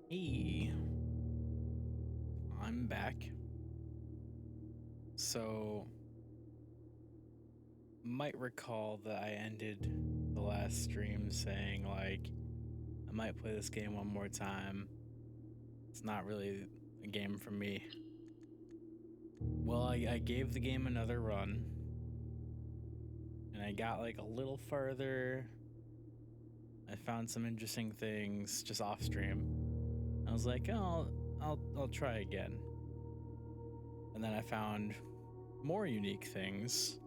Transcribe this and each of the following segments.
Hey, I'm back. So, might recall that I ended the last stream saying, like, I might play this game one more time. It's not really a game for me. Well, I gave the game another run, and I got like a little further. I found some interesting things just off stream. I was like, oh, I'll try again. And then I found more unique things,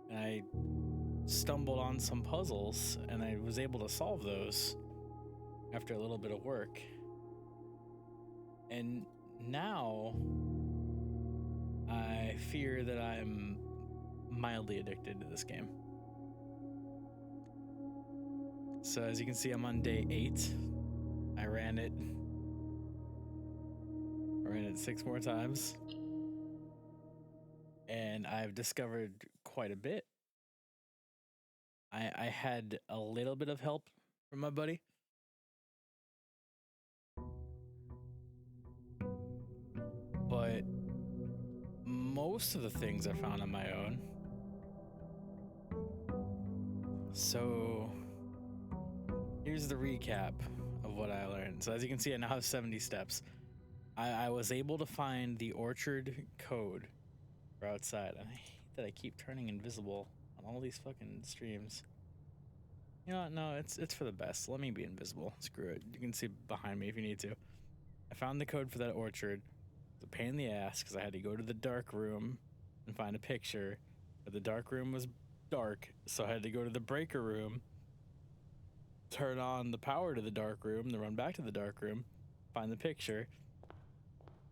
and I stumbled on some puzzles and I was able to solve those after a little bit of work. And now I fear that I'm mildly addicted to this game. So as you can see, I'm on day 8. I ran it 6 more times. And I've discovered quite a bit. I had a little bit of help from my buddy. But most of the things I found on my own. So here's the recap of what I learned. So as you can see, I now have 70 steps. I was able to find the orchard code for outside. And I hate that I keep turning invisible on all these fucking streams. You know what? No, it's for the best. Let me be invisible. Screw it. You can see behind me if you need to. I found the code for that orchard. It's a pain in the ass because I had to go to the dark room and find a picture. But the dark room was dark, so I had to go to the breaker room, turn on the power to the dark room, then run back to the dark room, find the picture.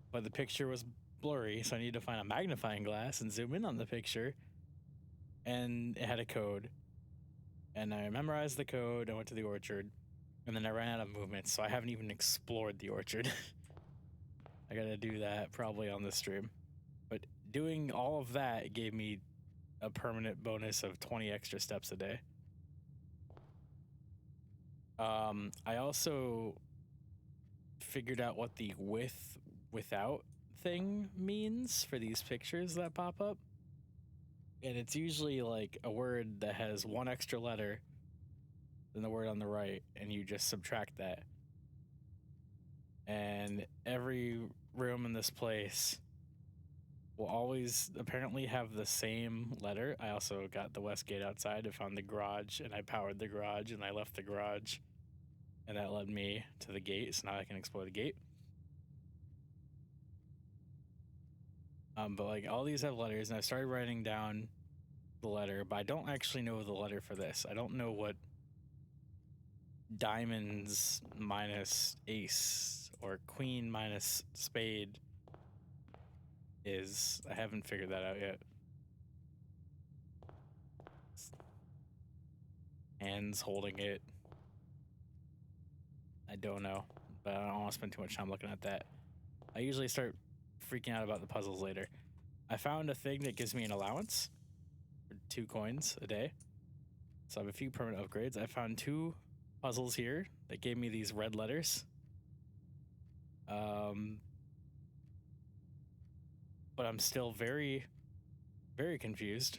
But the picture was blurry, so I needed to find a magnifying glass and zoom in on the picture. And it had a code. And I memorized the code, I went to the orchard, and then I ran out of movement, so I haven't even explored the orchard. I gotta do that probably on this stream. But doing all of that gave me a permanent bonus of 20 extra steps a day. I also figured out what the without thing means for these pictures that pop up. And it's usually like a word that has one extra letter than the word on the right, and you just subtract that. And every room in this place will always apparently have the same letter. I also got the west gate outside. I found the garage, and I powered the garage, and I left the garage, and that led me to the gate, so now I can explore the gate. But like all these have letters, and I started writing down the letter, but I don't actually know the letter for this. I don't know what diamonds minus ace or queen minus spade is. I haven't figured that out yet. Hands holding it. I don't know, but I don't want to spend too much time looking at that. I usually start freaking out about the puzzles later. I found a thing that gives me an allowance for 2 coins a day. So I have a few permanent upgrades. I found 2 puzzles here that gave me these red letters. But I'm still very, very confused.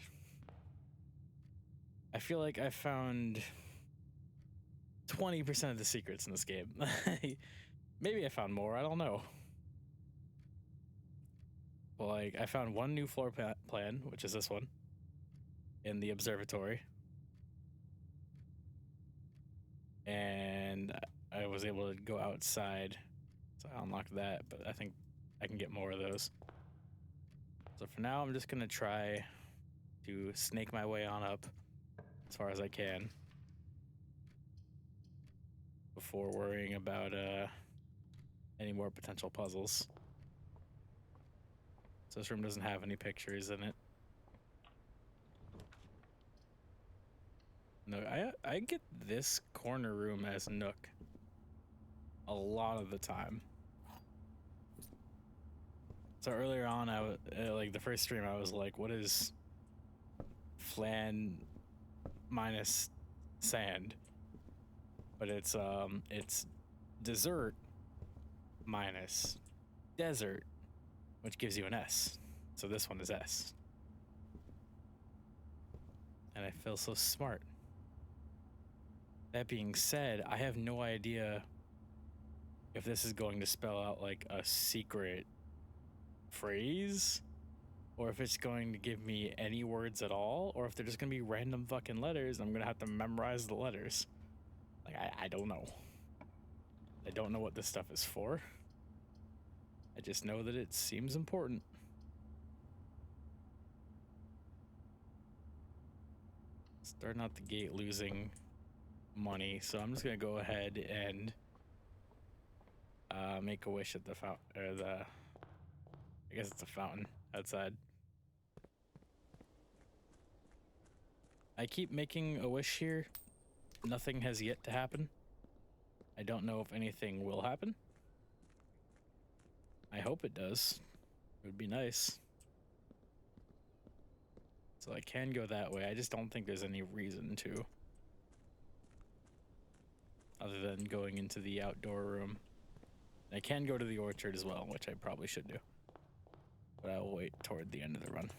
I feel like I found 20% of the secrets in this game. Maybe I found more, I don't know. But like, I found one new floor plan, which is this one, in the observatory. And I was able to go outside, so I unlocked that, but I think I can get more of those. So for now, I'm just gonna try to snake my way on up as far as I can before worrying about any more potential puzzles. So this room doesn't have any pictures in it. No, I get this corner room as Nook a lot of the time. So earlier on, I was like the first stream, I was like, "What is flan minus sand?" But it's dessert minus desert, which gives you an S. So this one is S. And I feel so smart. That being said, I have no idea if this is going to spell out like a secret phrase, or if it's going to give me any words at all, or if they're just gonna be random fucking letters and I'm gonna have to memorize the letters. Like, I don't know. I don't know what this stuff is for. I just know that it seems important. Starting out the gate losing money, so I'm just gonna go ahead and make a wish at the fountain, or the, I guess it's a fountain outside. I keep making a wish here. Nothing has yet to happen. I don't know if anything will happen. I hope it does. It would be nice. So I can go that way. I just don't think there's any reason to. Other than going into the outdoor room. I can go to the orchard as well, which I probably should do. But I will wait toward the end of the run.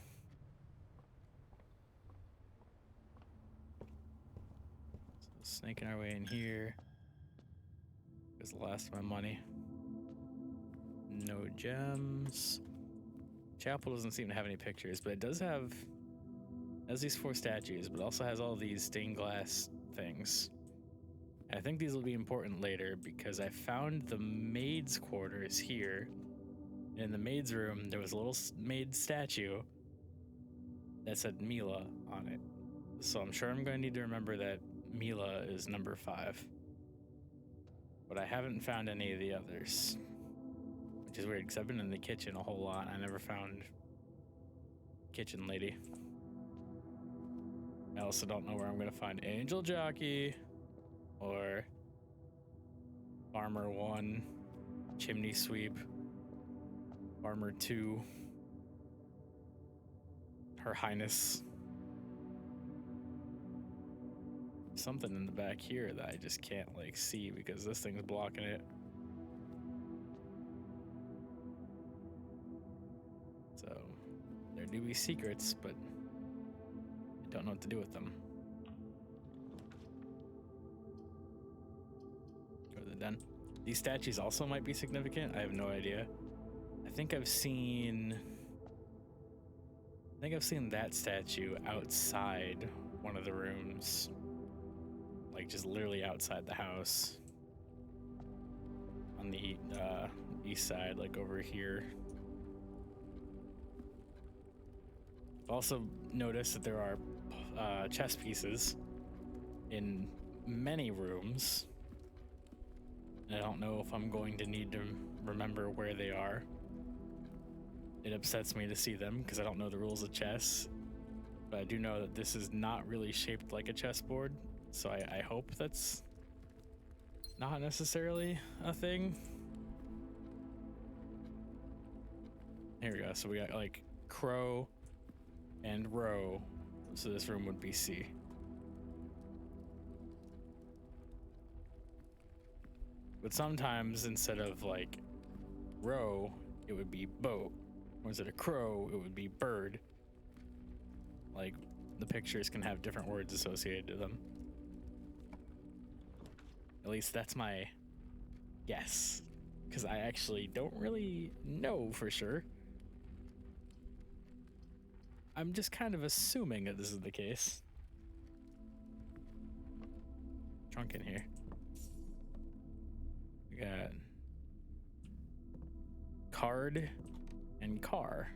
So snaking our way in here. Is the last of my money. No gems. Chapel doesn't seem to have any pictures, but it does have these 4 statues, but also has all these stained glass things. I think these will be important later because I found the maid's quarters here. In the maid's room, there was a little maid statue that said Mila on it. So I'm sure I'm going to need to remember that Mila is number 5. But I haven't found any of the others. Which is weird because I've been in the kitchen a whole lot. I never found kitchen lady. I also don't know where I'm going to find Angel Jockey or Farmer 1, Chimney Sweep, Farmer 2, Her Highness. Something in the back here that I just can't like see because this thing's blocking it. So there do be secrets, but I don't know what to do with them. Go to the den. These statues also might be significant. I have no idea. I think I've seen that statue outside one of the rooms. Like just literally outside the house. On the east side, like over here. I've also noticed that there are chess pieces in many rooms. And I don't know if I'm going to need to remember where they are. It upsets me to see them because I don't know the rules of chess. But I do know that this is not really shaped like a chessboard. So I hope that's not necessarily a thing. Here we go. So we got like crow and row. So this room would be C. But sometimes instead of like row, it would be boat. Or instead of crow, it would be bird. Like the pictures can have different words associated to them. At least that's my guess. Because I actually don't really know for sure. I'm just kind of assuming that this is the case. Trunk in here. We got card and car.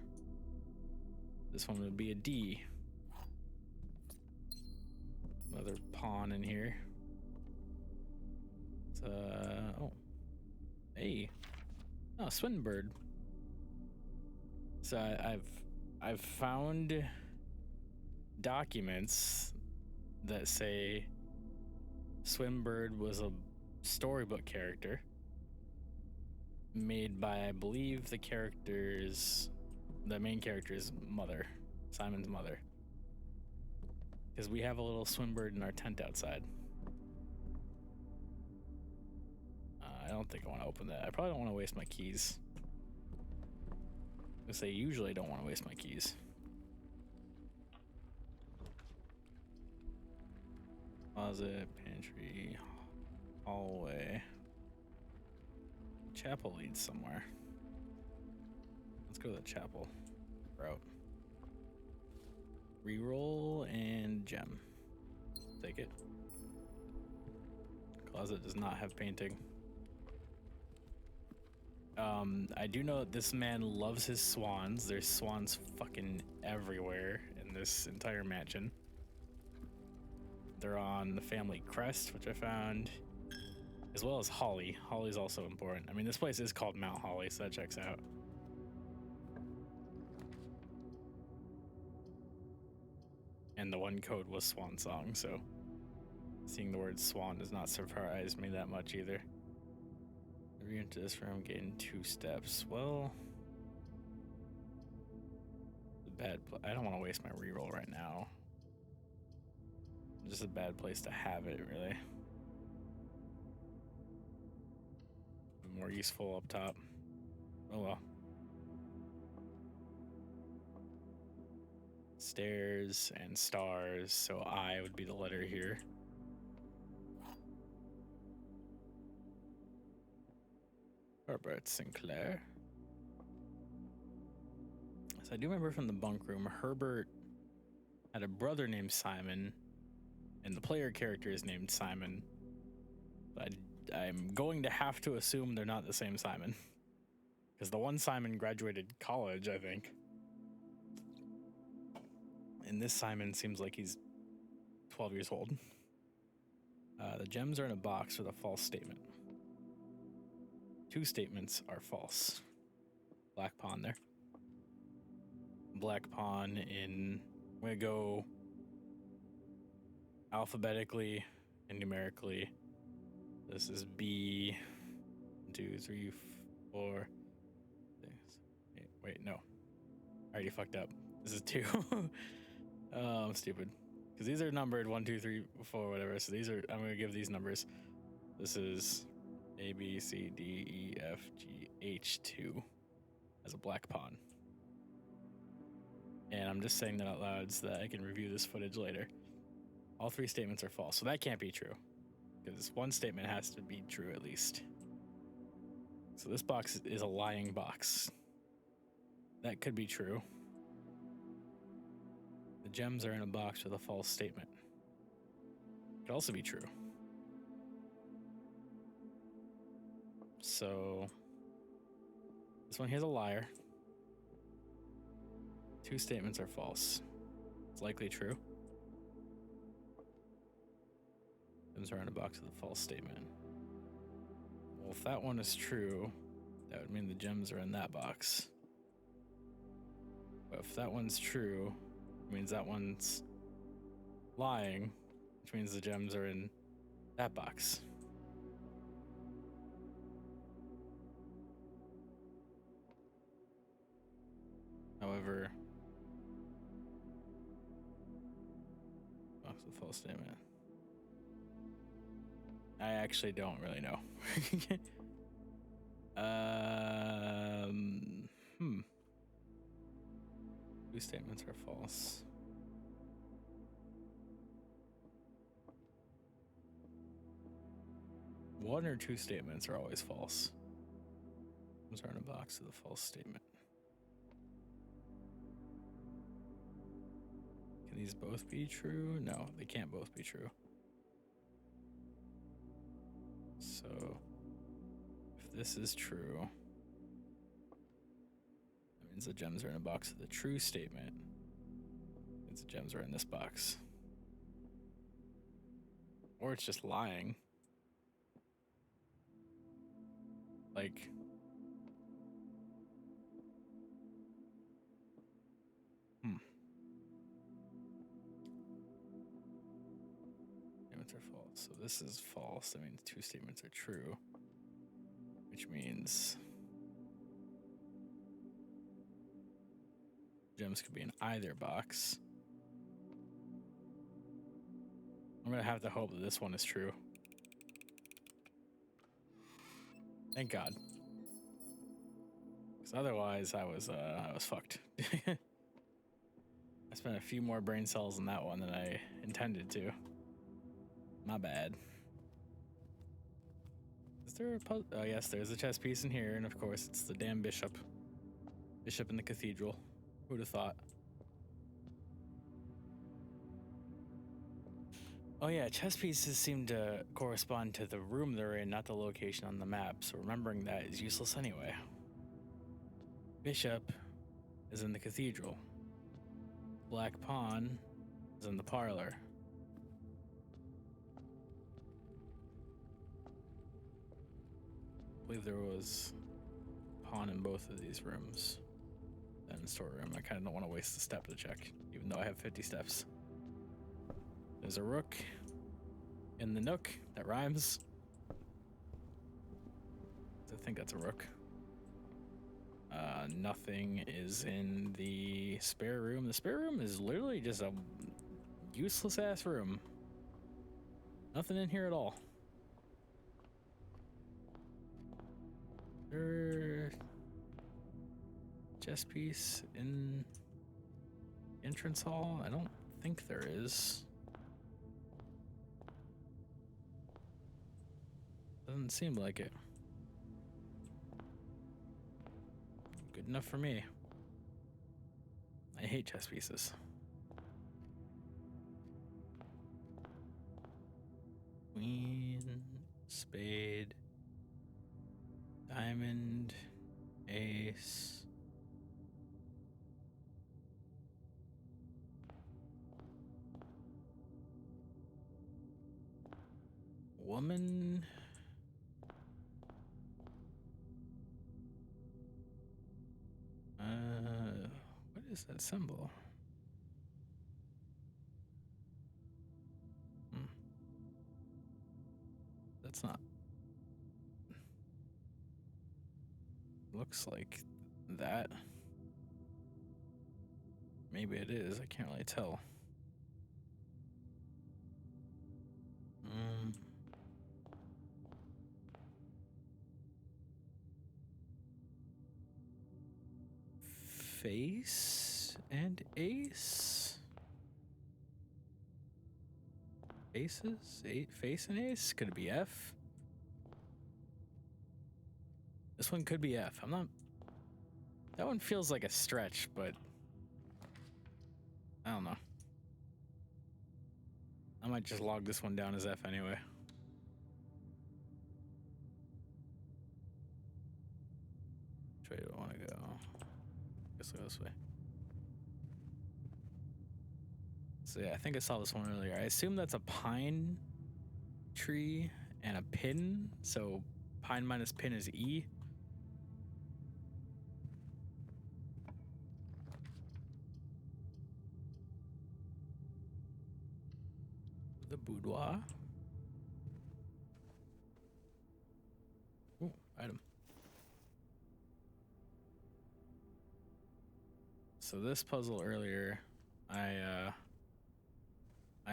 This one would be a D. Another pawn in here. Oh. Hey. Oh, Swinbird. So I've found documents that say Swinbird was a storybook character made by, I believe, the main character's mother, Simon's mother. Because we have a little Swinbird in our tent outside. I don't think I want to open that. I probably don't want to waste my keys. Because they usually don't want to waste my keys. Closet, pantry, hallway. Chapel leads somewhere. Let's go to the chapel route. Reroll and gem. Take it. Closet does not have painting. I do know that this man loves his swans. There's swans fucking everywhere in this entire mansion. They're on the family crest, which I found, as well as holly. Holly's also important. I mean, this place is called Mount Holly, so that checks out. And the one code was Swan Song, so seeing the word swan does not surprise me that much either. If you enter this room, gain 2 steps. Well, I don't want to waste my reroll right now. Just a bad place to have it, really. More useful up top. Oh well. Stairs and stars, so I would be the letter here. Herbert Sinclair. So I do remember from the bunk room, Herbert had a brother named Simon, and the player character is named Simon. But I'm going to have to assume they're not the same Simon. Because the one Simon graduated college, I think. And this Simon seems like he's 12 years old. The gems are in a box with a false statement. 2 statements are false. Black pawn there. Black pawn in... I'm going to go alphabetically and numerically. This is B. 2, 3, 4. 6, 8. Wait, no. I already fucked up. This is 2. Oh, I'm stupid. Because these are numbered 1, 2, 3, 4, whatever. So these are... I'm going to give these numbers. This is A, B, C, D, E, F, G, H, 2 as a black pawn. And I'm just saying that out loud so that I can review this footage later. All 3 statements are false, so that can't be true. Because one statement has to be true at least. So this box is a lying box. That could be true. The gems are in a box with a false statement. Could also be true. So this one here's a liar. 2 statements are false. It's likely true. Gems are in a box with a false statement. Well, if that one is true, that would mean the gems are in that box. But if that one's true, it means that one's lying, which means the gems are in that box. However, box with false statement. I actually don't really know. 2 statements are false. One or 2 statements are always false. Those are in a box with a false statement. Can these both be true? No, they can't both be true. So, if this is true, that means the gems are in a box with a true statement. That means the gems are in this box. Or it's just lying. Like... Statements are false. So this is false. That means 2 statements are true. Which means... gems could be in either box. I'm gonna have to hope that this one is true. Thank God. Because otherwise, I was fucked. I spent a few more brain cells in that one than I intended to. My bad. Is there a puzzle? Oh yes, there's a chess piece in here, and of course it's the damn bishop. Bishop in the cathedral. Who'd have thought? Oh yeah, chess pieces seem to correspond to the room they're in, not the location on the map, so remembering that is useless anyway. Bishop is in the cathedral. Black pawn is in the parlor. I believe there was a pawn in both of these rooms. Then storeroom. I kind of don't want to waste a step to check, even though I have 50 steps. There's a rook in the nook. That rhymes. I think that's a rook. Nothing is in the spare room. The spare room is literally just a useless ass room. Nothing in here at all. Chess piece in entrance hall? I don't think there is. Doesn't seem like it. Good enough for me. I hate chess pieces. Queen, spade, diamond, ace. Woman. What is that symbol? That's not. Looks like that. Maybe it is. I can't really tell. Face and ace? Faces? Face and ace? Could it be F? This one could be F. I'm not... That one feels like a stretch, but... I don't know. I might just log this one down as F anyway. Which way do I want to go? Guess I'll go this way. So yeah, I think I saw this one earlier. I assume that's a pine tree and a pin. So pine minus pin is E. The boudoir. Ooh, item. So this puzzle earlier, I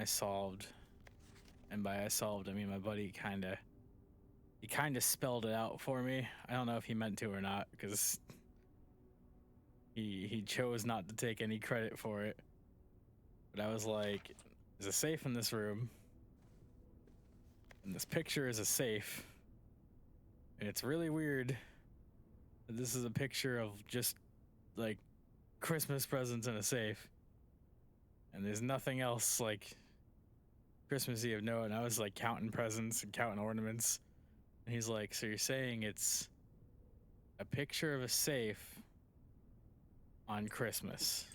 solved, and by I solved, I mean my buddy he kind of spelled it out for me. I don't know if he meant to or not, because he chose not to take any credit for it. But I was like, there's a safe in this room, and this picture is a safe, and it's really weird that this is a picture of just like Christmas presents in a safe, and there's nothing else like Christmassy of note. And I was like counting presents and counting ornaments, and he's like, so you're saying it's a picture of a safe on Christmas?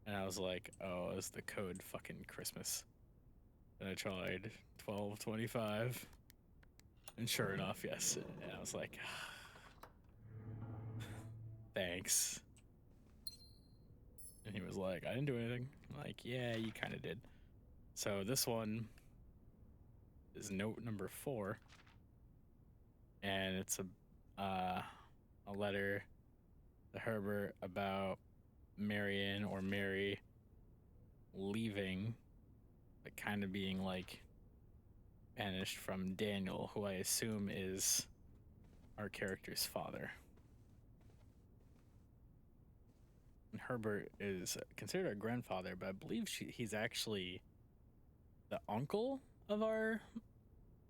And I was like, oh, it's the code fucking Christmas. And I tried 1225, and sure enough, yes. And I was like, thanks. And he was like, I didn't do anything. I'm like, yeah, you kind of did. So this one is note number 4, and it's a letter to Herbert about Marion or Mary leaving, but kind of being like banished from Daniel, who I assume is our character's father. And Herbert is considered our grandfather, but I believe he's actually the uncle of our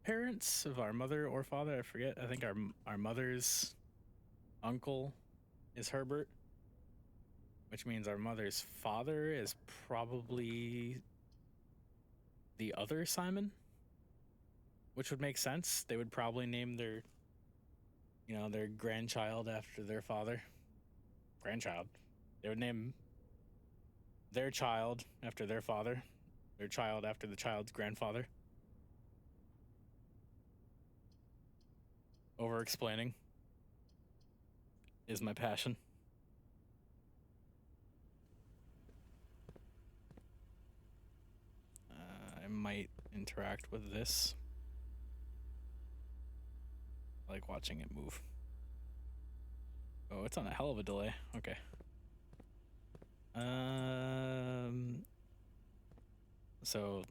parents, of our mother or father. I forget. I think our mother's uncle is Herbert, which means our mother's father is probably the other Simon, which would make sense. They would probably name their, their grandchild after their father. Grandchild. They would name their child after their father, their child after the child's grandfather. Over explaining is my passion. I might interact with this. I like watching it move. Oh, it's on a hell of a delay. Okay. So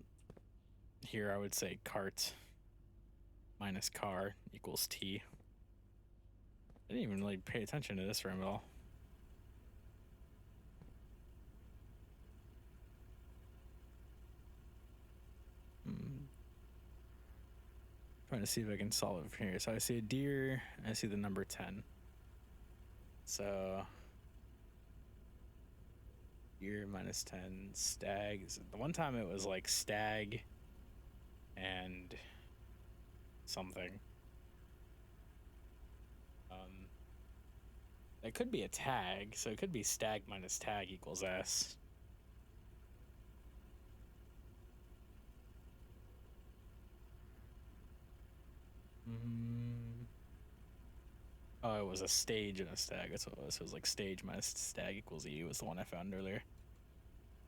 here I would say cart minus car equals T. I didn't even really pay attention to this room at all. Trying to see if I can solve it from here. So I see a deer, I see the number 10. So deer minus 10, stag. The one time it was like stag and something. That could be a tag, so it could be stag minus tag equals S. Oh, it was a stage and a stag. That's what it was. So it was like stage minus stag equals E was the one I found earlier.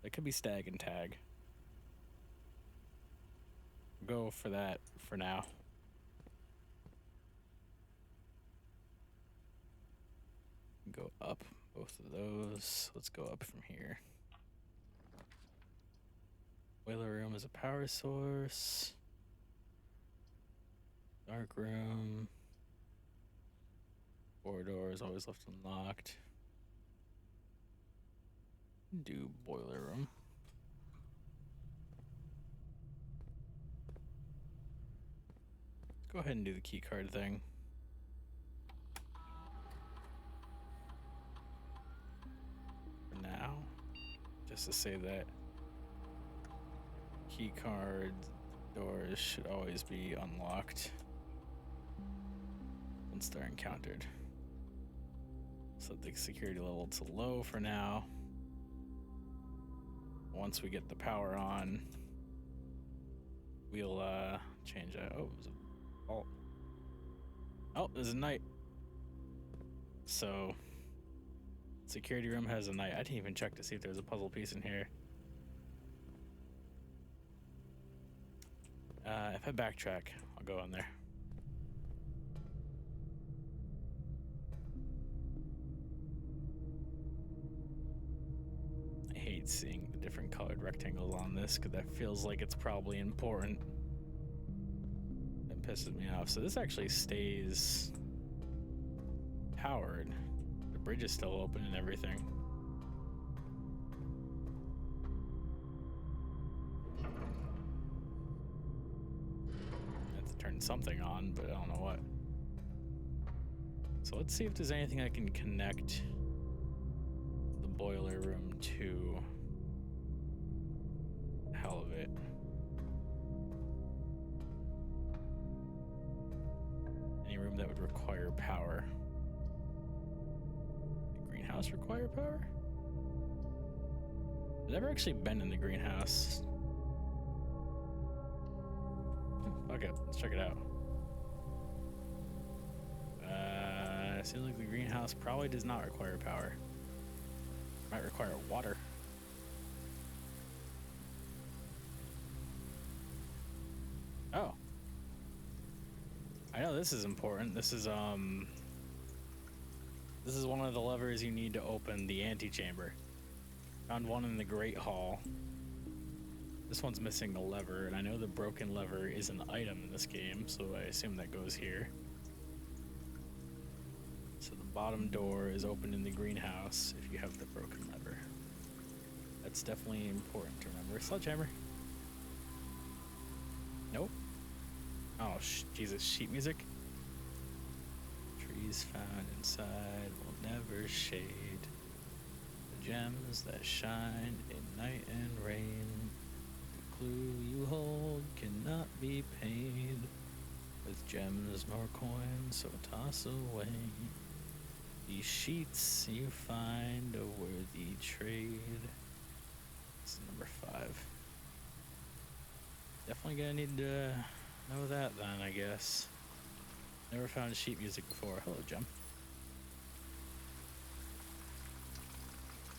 It could be stag and tag. Go for that for now. Go up both of those. Let's go up from here. Boiler room is a power source. Dark room. Corridor is always left unlocked. Do boiler room. Let's go ahead and do the key card thing. For now, just to say that key card doors should always be unlocked once they're encountered. Set the security level to low for now. Once we get the power on, we'll change that. Oh, it was a vault. Oh, there's a knight. So security room has a knight. I didn't even check to see if there's a puzzle piece in here. If I backtrack, I'll go in there. I hate seeing the different colored rectangles on this because that feels like it's probably important. That pisses me off. So this actually stays powered. The bridge is still open and everything. Turn something on, but I don't know what. So let's see if there's anything I can connect the boiler room to. Hell of it. Any room that would require power. The greenhouse require power? I've never actually been in the greenhouse. Okay, let's check it out. Seems like the greenhouse probably does not require power. Might require water. Oh. I know this is important. This is one of the levers you need to open the antechamber. Found one in the Great Hall. This one's missing a lever, and I know the broken lever is an item in this game, so I assume that goes here. So the bottom door is open in the greenhouse if you have the broken lever. That's definitely important to remember. Sledgehammer. Nope. Oh, Jesus, sheet music. Trees found inside will never shade. The gems that shine in night and rain. The clue you hold cannot be paid with gems nor coins, so toss away. These sheets you find a worthy trade. This is number 5. Definitely gonna need to know that then, I guess. Never found sheet music before. Hello, Gem.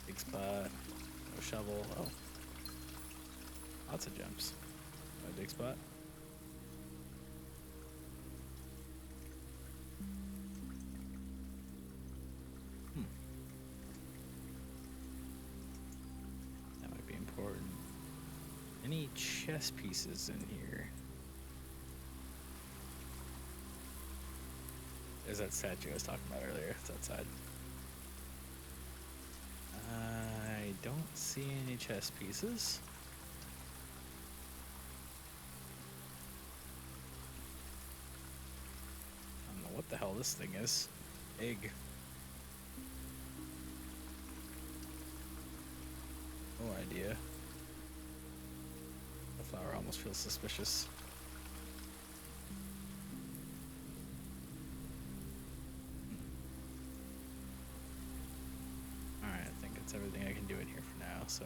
Big spot. No shovel. Oh. Lots of gems. My big spot. That might be important. Any chess pieces in here? There's that statue I was talking about earlier. It's outside. I don't see any chess pieces. I don't know what the hell this thing is. Egg. No idea. The flower almost feels suspicious. Alright, I think that's everything I can do in here for now, so.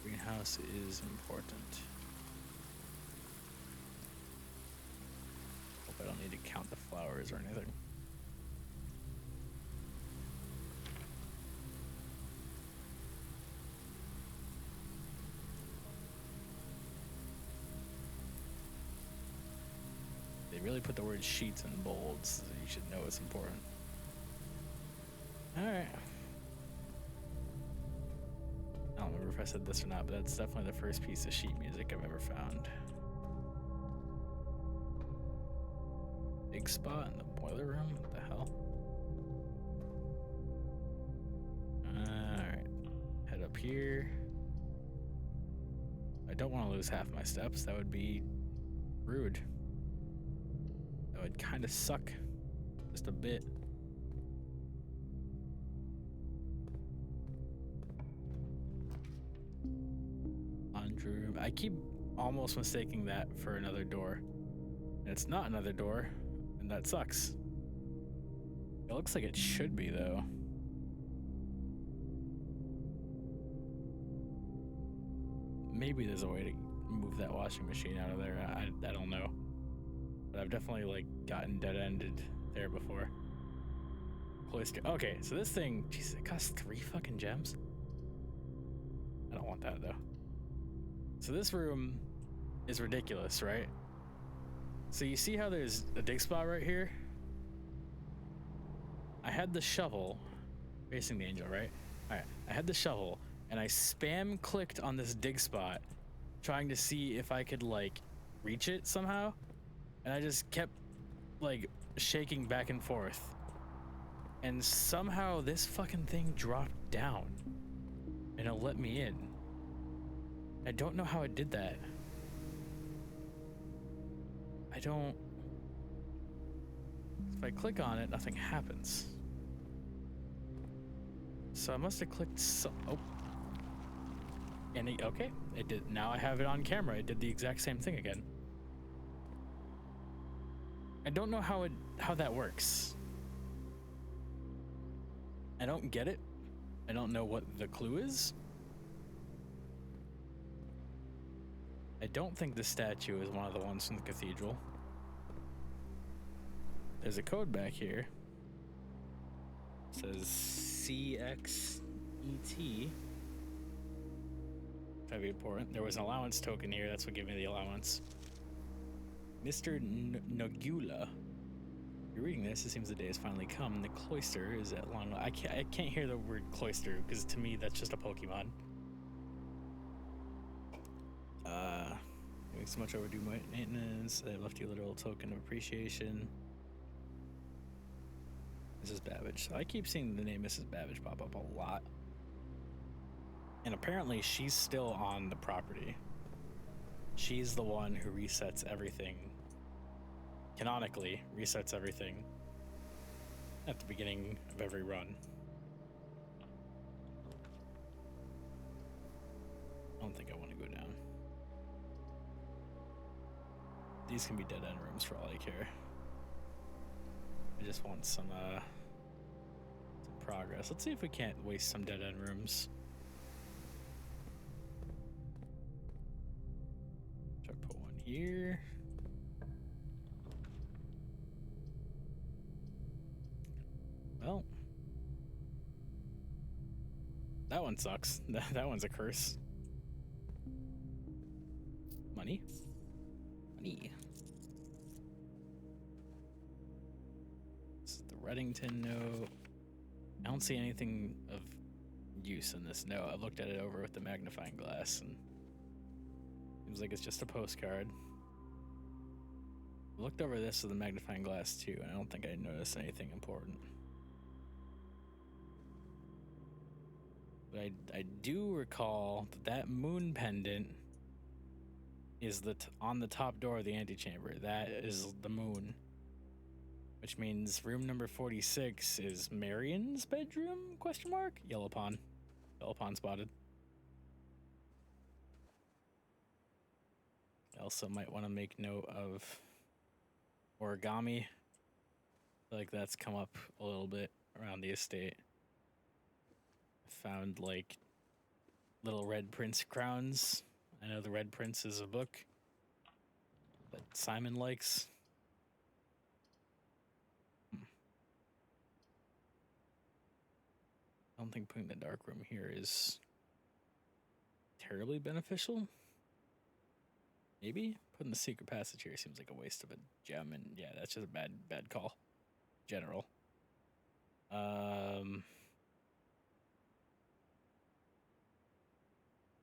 Greenhouse is important. Hope I don't need to count the flowers or anything. They really put the word sheets in bold, so you should know it's important. Alright. I don't remember if I said this or not, but that's definitely the first piece of sheet music I've ever found. Big spot in the boiler room? What the hell? Alright. Head up here. I don't want to lose half my steps. That would be rude. That would kind of suck. Just a bit. Laundry room. I keep almost mistaking that for another door. And it's not another door. And that sucks. It looks like it should be, though. Maybe there's a way to move that washing machine out of there. I don't know. But I've definitely, like, gotten dead-ended there before. Cloister. Okay, so this thing, Jesus, it costs 3 fucking gems? I don't want that, though. So this room is ridiculous, right? So you see how there's a dig spot right here? I had the shovel facing the angel, right? Alright, I had the shovel, and I spam clicked on this dig spot, trying to see if I could, like, reach it somehow. And I just kept, like, shaking back and forth. And somehow this fucking thing dropped down. And it let me in. I don't know how it did that. I don't... If I click on it, nothing happens. So I must have clicked some... Oh. And it, okay, it did. Now I have it on camera. It did the exact same thing again. I don't know how that works. I don't get it. I don't know what the clue is. I don't think the statue is one of the ones from the cathedral. There's a code back here. It says CXET. That'd be important. There was an allowance token here. That's what gave me the allowance. Mr. Nogula. If you're reading this, it seems the day has finally come. The cloister is at long. I can't hear the word cloister because to me that's just a Pokemon. Doing so much overdue maintenance. I left you a little token of appreciation. Mrs. Babbage. So I keep seeing the name Mrs. Babbage pop up a lot. And apparently she's still on the property. She's the one who resets everything. Canonically, resets everything at the beginning of every run. I don't think I want to go down. These can be dead end rooms for all I care. I just want some progress. Let's see if we can't waste some dead end rooms. Try to put one here. Well, that one sucks. That one's a curse. Money. Money. This is the Reddington note. I don't see anything of use in this note. I've looked at it over with the magnifying glass and seems like it's just a postcard. I looked over this with the magnifying glass too, and I don't think I noticed anything important. But I do recall that moon pendant is on the top door of the antechamber. That is the moon. Which means room number 46 is Marion's bedroom? Question mark? Yellow pawn. Yellow pawn spotted. I also might want to make note of origami. I feel like that's come up a little bit around the estate. I found like little Red Prince crowns. I know the Red Prince is a book that Simon likes. I don't think putting the dark room here is terribly beneficial. Maybe putting the secret passage here seems like a waste of a gem, and yeah, that's just a bad call. General. I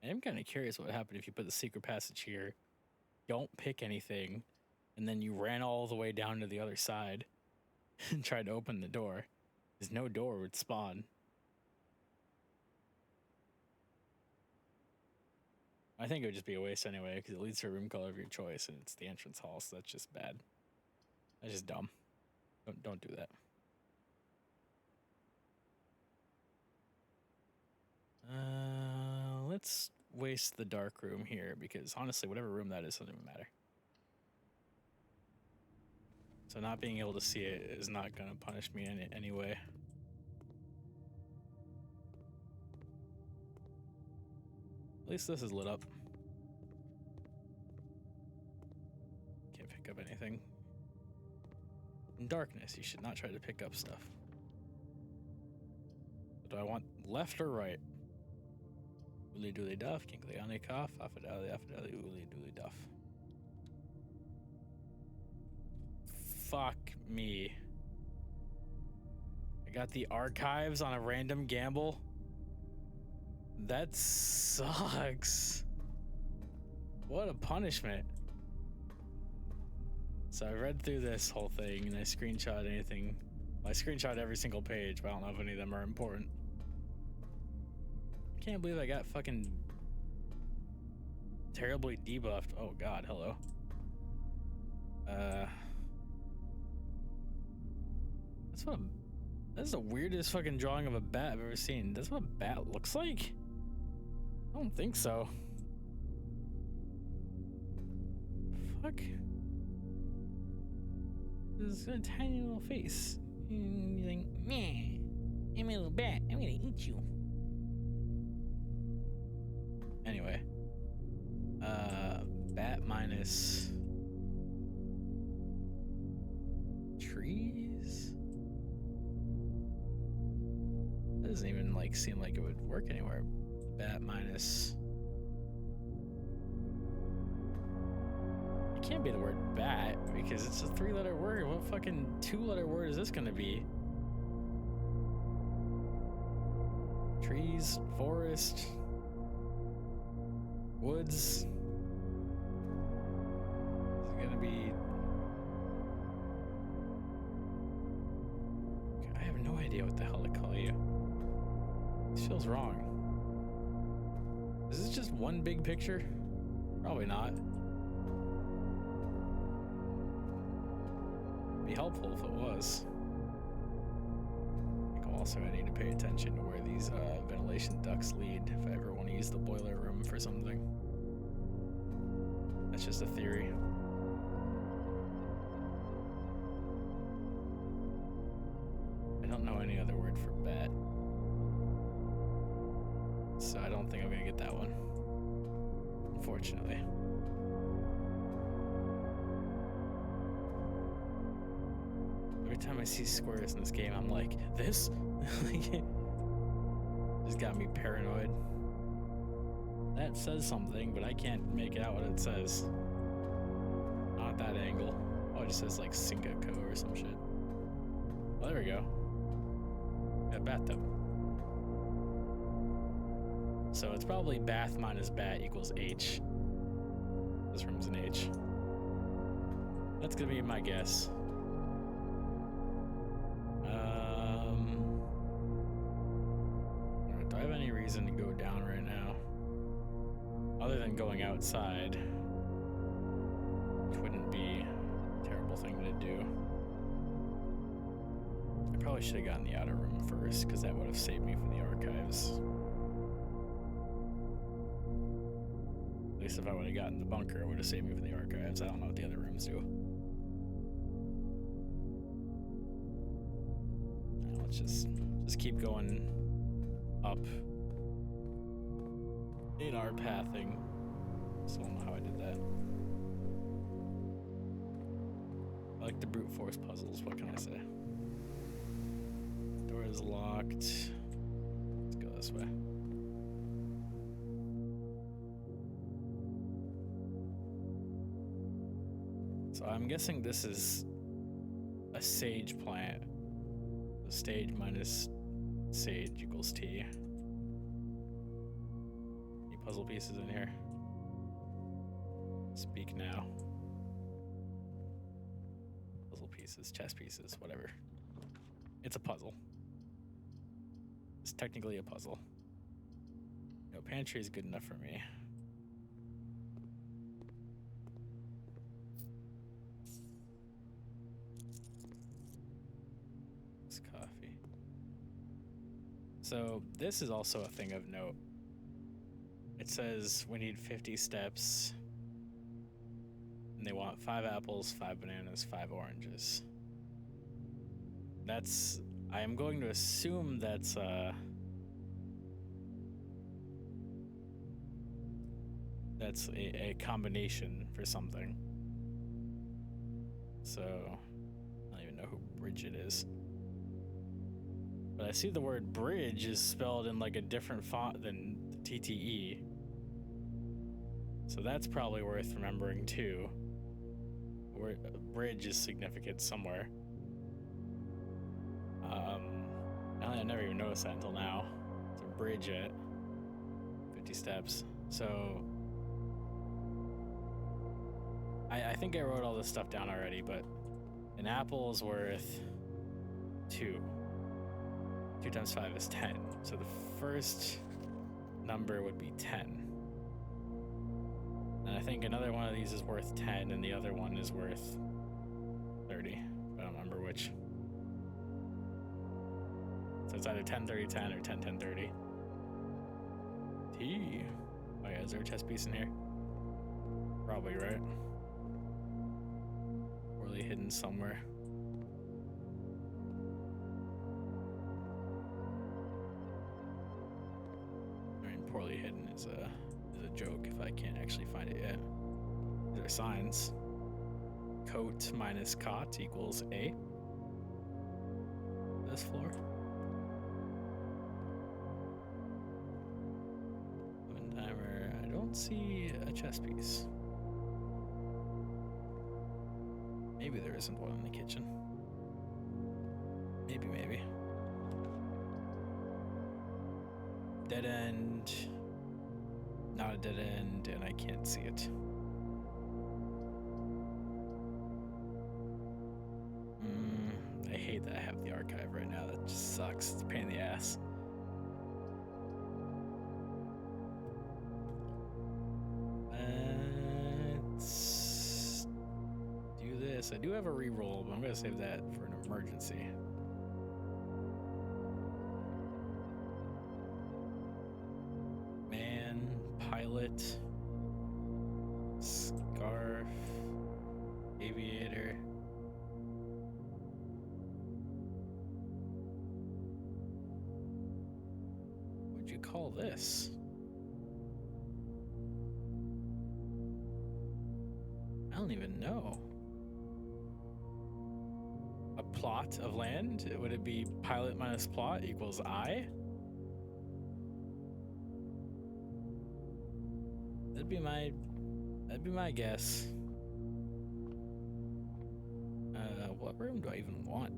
am kind of curious what would happen if you put the secret passage here, don't pick anything, and then you ran all the way down to the other side and tried to open the door. Because no door would spawn. I think it would just be a waste anyway, because it leads to a room color of your choice, and it's the entrance hall, so that's just bad. That's just dumb. Don't do that. Let's waste the dark room here, because honestly, whatever room that is doesn't even matter. So not being able to see it is not going to punish me in any way. At least this is lit up. Can't pick up anything. In darkness, you should not try to pick up stuff. Do I want left or right? Uli dooley duff, kinkly on cough, affidali, uli dooley duff. Fuck me. I got the archives on a random gamble. That sucks. What a punishment. So I read through this whole thing and I screenshot anything. I screenshot every single page, but I don't know if any of them are important. I can't believe I got fucking terribly debuffed. Oh god, hello. That's the weirdest fucking drawing of a bat I've ever seen. That's what a bat looks like? I don't think so. Fuck. This is a tiny little face. And you think, meh, I'm a little bat, I'm gonna eat you. Anyway. Bat minus trees? That doesn't even like seem like it would work anywhere. Bat minus. It can't be the word bat because it's a 3-letter word. What fucking 2-letter word is this gonna be? Trees, forest, woods. Is it gonna be? I idea what the hell to call you. This feels wrong. Is this just one big picture? Probably not. It'd be helpful if it was. I think I'm also gonna need to pay attention to where these ventilation ducts lead if I ever want to use the boiler room for something. That's just a theory. I don't know any other word for bat. So I don't think I'm gonna get that one. Unfortunately. Every time I see squares in this game, I'm like, this? Just got me paranoid. That says something, but I can't make out what it says. Not at that angle. Oh, it just says like Singaco or some shit. Well, there we go. Got a bathtub. So it's probably bath minus bat equals H. This room's an H. That's gonna be my guess. Do I have any reason to go down right now? Other than going outside, which wouldn't be a terrible thing to do. I probably should have gotten the outer room first, because that would have saved me from the archives. At least if I would have gotten the bunker, it would have saved me from the archives. I don't know what the other rooms do. Now let's just keep going up in our pathing. Still don't know how I did that. I like the brute force puzzles, what can I say? Door is locked. Let's go this way. So I'm guessing this is a sage plant. The stage minus sage equals T. Any puzzle pieces in here? Speak now. Puzzle pieces, chess pieces, whatever. It's a puzzle. It's technically a puzzle. No, pantry is good enough for me. It's coffee. So this is also a thing of note. It says we need 50 steps. And they want 5 apples, 5 bananas, 5 oranges. I am going to assume that's a combination for something. So I don't even know who Bridget is. But I see the word bridge is spelled in like a different font than TTE. So that's probably worth remembering too. Where bridge is significant somewhere. I never even noticed that until now. It's a bridge at 50 steps. So I think I wrote all this stuff down already, but an apple is worth 2. 2 times 5 is 10. So the first number would be 10. And I think another one of these is worth 10 and the other one is worth 30. I don't remember which. So it's either 10, 30, 10 or 10, 10, 30. T. Oh yeah, is there a chess piece in here? Probably, right? Poorly hidden somewhere. I mean, poorly hidden is a joke if I can't actually find it yet. There are signs. Coat minus cot equals A. This floor. Open timer. I don't see a chess piece. Maybe there isn't one in the kitchen. Maybe. Dead end. Not a dead end, and I can't see it. I hate hate that I have the archive right now. That just sucks. It's a pain in the ass. Let's do this. I do have a reroll, but I'm gonna save that for an emergency. Man, pilot, scarf, aviator. What'd you call this? I don't even know. A plot of land? Would it be pilot minus plot equals I? That'd be my guess. What room do I even want?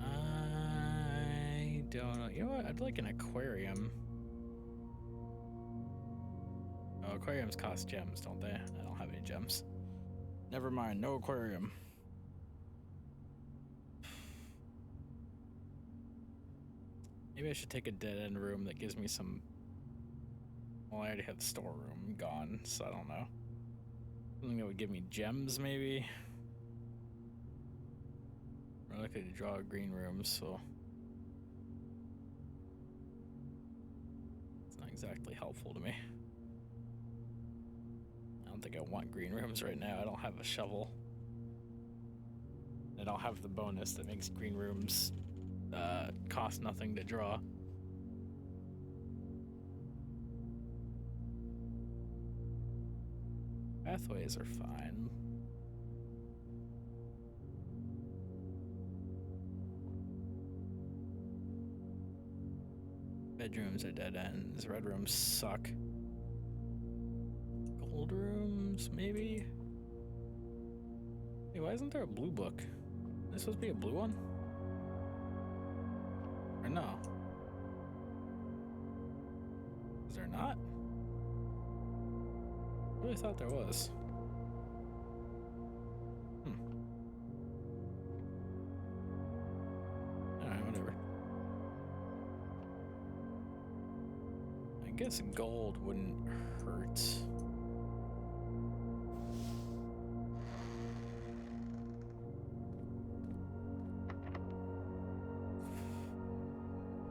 I don't know. You know what? I'd like an aquarium. Oh, aquariums cost gems, don't they? I don't have any gems. Never mind, no aquarium. Maybe I should take a dead-end room that gives me some... Well, I already have the storeroom gone, so I don't know. Something that would give me gems, maybe? We're likely to draw green rooms, so... It's not exactly helpful to me. I don't think I want green rooms right now. I don't have a shovel. I don't have the bonus that makes green rooms cost nothing to draw. Pathways are fine. Bedrooms are dead ends. Red rooms suck. Gold rooms, maybe? Hey, why isn't there a blue book? Is this supposed to be a blue one? Or no? Is there not? I really thought there was. Alright, whatever. I guess gold wouldn't hurt.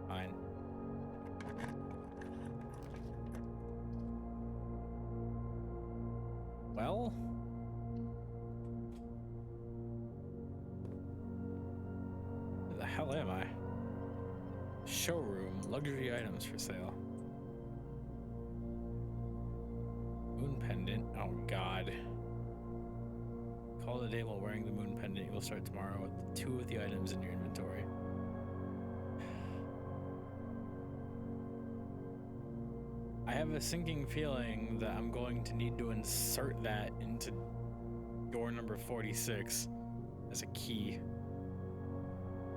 Fine. Well, where the hell am I? Showroom, luxury items for sale. Moon pendant, oh god. Call the day while wearing the moon pendant. You will start tomorrow with 2 of the items in your inventory. I have a sinking feeling that I'm going to need to insert that into door number 46 as a key.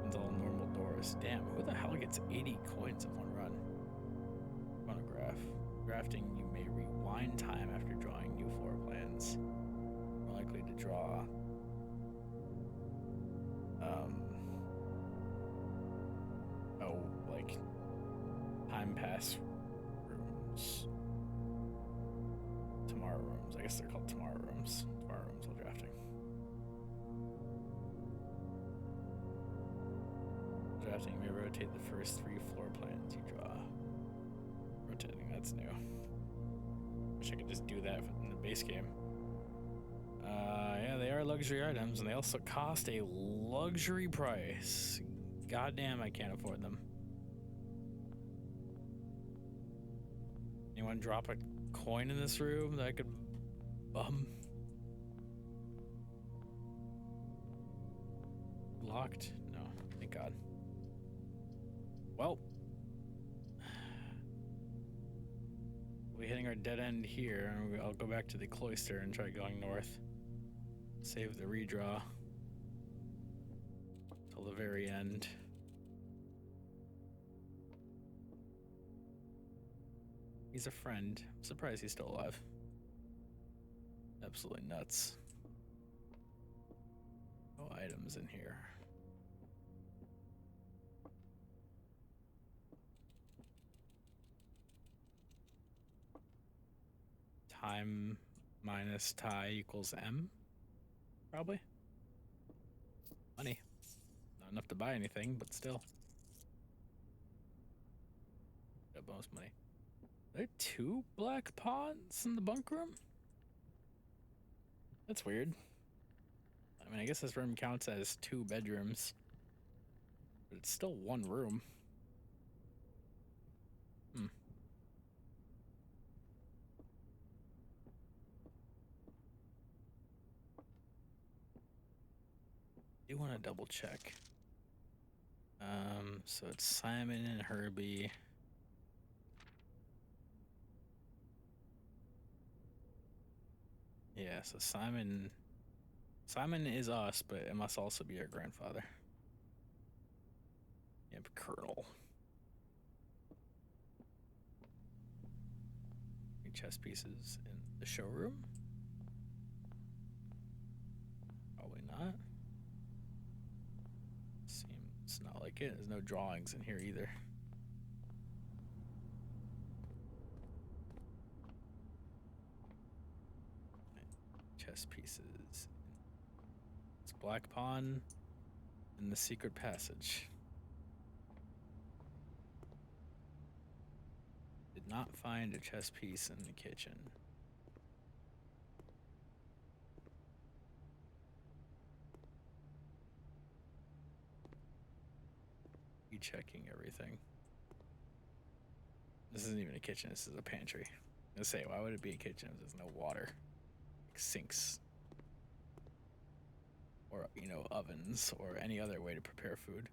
It's all normal doors. Damn, who the hell gets 80 coins in one run? Chronograph. Drafting, you may rewind time after drawing new floor plans. More likely to draw. Oh, like time pass rooms. Tomorrow rooms. I guess they're called tomorrow rooms. Tomorrow rooms while drafting. Drafting may rotate the first 3 floor plans you draw. Rotating, that's new. Wish I could just do that in the base game. Yeah, they are luxury items, and they also cost a luxury price. Goddamn, I can't afford them. Anyone drop a coin in this room that I could bum? Locked? No, thank God. Well, we're hitting our dead end here, and I'll go back to the cloister and try going north. Save the redraw till the very end. He's a friend. I'm surprised he's still alive. Absolutely nuts. No items in here. Time minus tie equals M, probably. Money. Not enough to buy anything, but still. Got bonus money. Are there 2 black pots in the bunk room? That's weird. I mean, I guess this room counts as 2 bedrooms, but it's still 1 room. I do want to double check. So it's Simon and Herbie. Yeah, so Simon is us, but it must also be our grandfather. Yep, Colonel. Chess pieces in the showroom? Probably not. Seems not like it. There's no drawings in here either. Chess pieces. It's Black Pawn and the secret passage. Did not find a chess piece in the kitchen. Checking everything. This isn't even a kitchen, this is a pantry. I'm gonna say, why would it be a kitchen if there's no water? Like sinks. Or, you know, ovens or any other way to prepare food.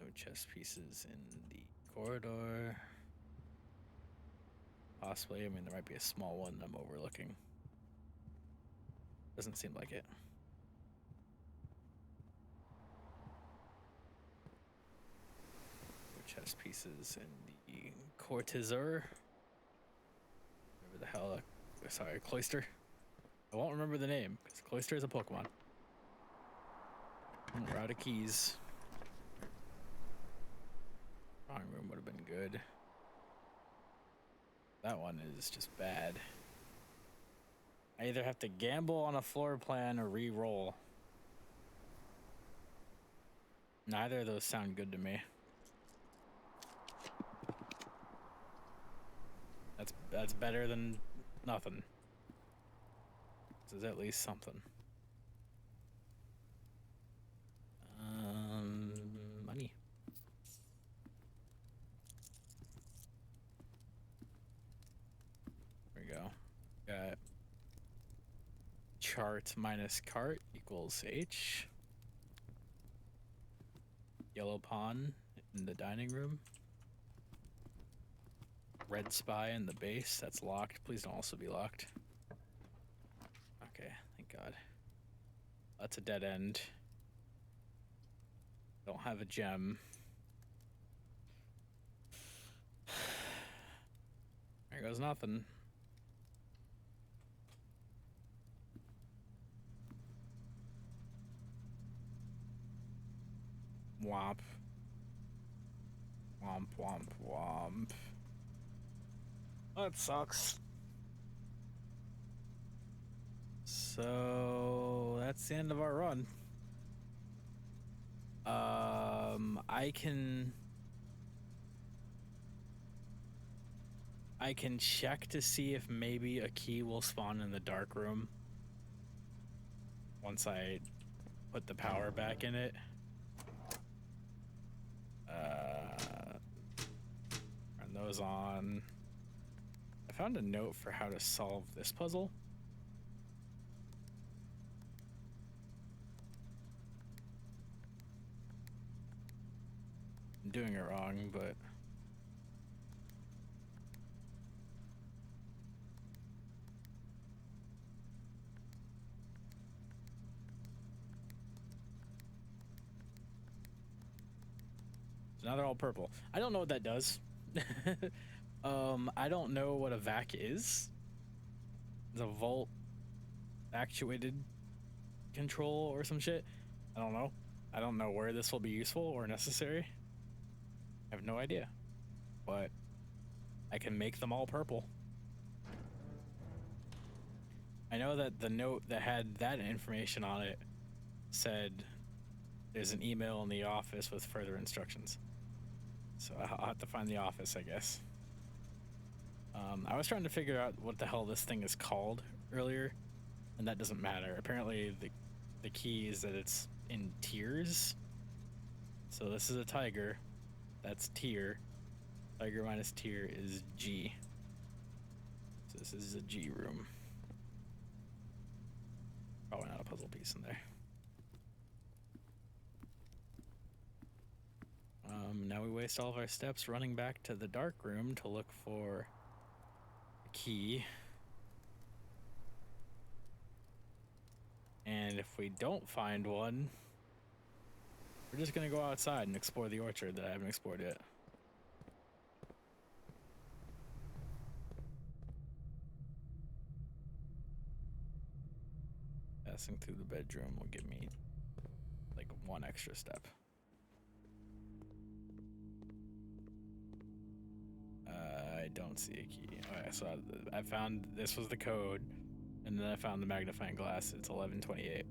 No chess pieces in the corridor. Possibly, I mean, there might be a small one I'm overlooking. Doesn't seem like it. Chess pieces in the courtiser. Whatever the hell. Sorry, Cloister. I won't remember the name because Cloister is a Pokemon. We're out of keys. Drawing room would have been good. That one is just bad. I either have to gamble on a floor plan or re-roll. Neither of those sound good to me. That's better than nothing. This is at least something. Money. There we go. Got chart minus cart equals H. Yellow pawn in the dining room. Red spy in the base. That's locked. Please don't also be locked. Okay, thank God. That's a dead end. Don't have a gem. There goes nothing. Womp. Womp, womp, womp. That sucks. So that's the end of our run. I can check to see if maybe a key will spawn in the dark room once I put the power back in it. Turn those on. I found a note for how to solve this puzzle. I'm doing it wrong, but So now they're all purple. I don't know what that does. I don't know what a vac is. It's a vault actuated control or some shit. I don't know. I don't know where this will be useful or necessary. I have no idea. But I can make them all purple. I know that the note that had that information on it said there's an email in the office with further instructions. So I'll have to find the office, I guess. I was trying to figure out what the hell this thing is called earlier, and that doesn't matter. Apparently the key is that it's in tiers. So this is a tiger. That's tier. Tiger minus tier is G. So this is a G room. Probably not a puzzle piece in there. Now we waste all of our steps running back to the dark room to look for a key. And if we don't find one, we're just gonna go outside and explore the orchard that I haven't explored yet. Passing through the bedroom will give me like one extra step. I don't see a key. Okay, so I found this was the code, and then I found the magnifying glass. It's 1128.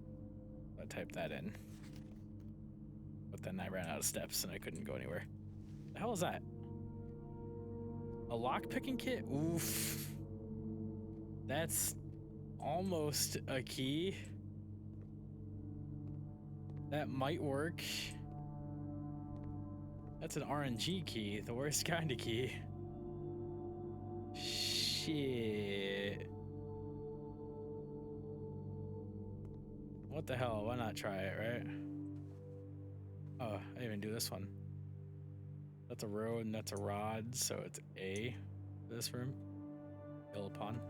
I typed that in, but then I ran out of steps and I couldn't go anywhere. The hell is that? A lock-picking kit? Oof. That's almost a key. That might work. That's an RNG key, the worst kind of key. Shit. What the hell? Why not try it, right? Oh, I didn't even do this one. That's a road and that's a rod, so it's A for this room. Build upon.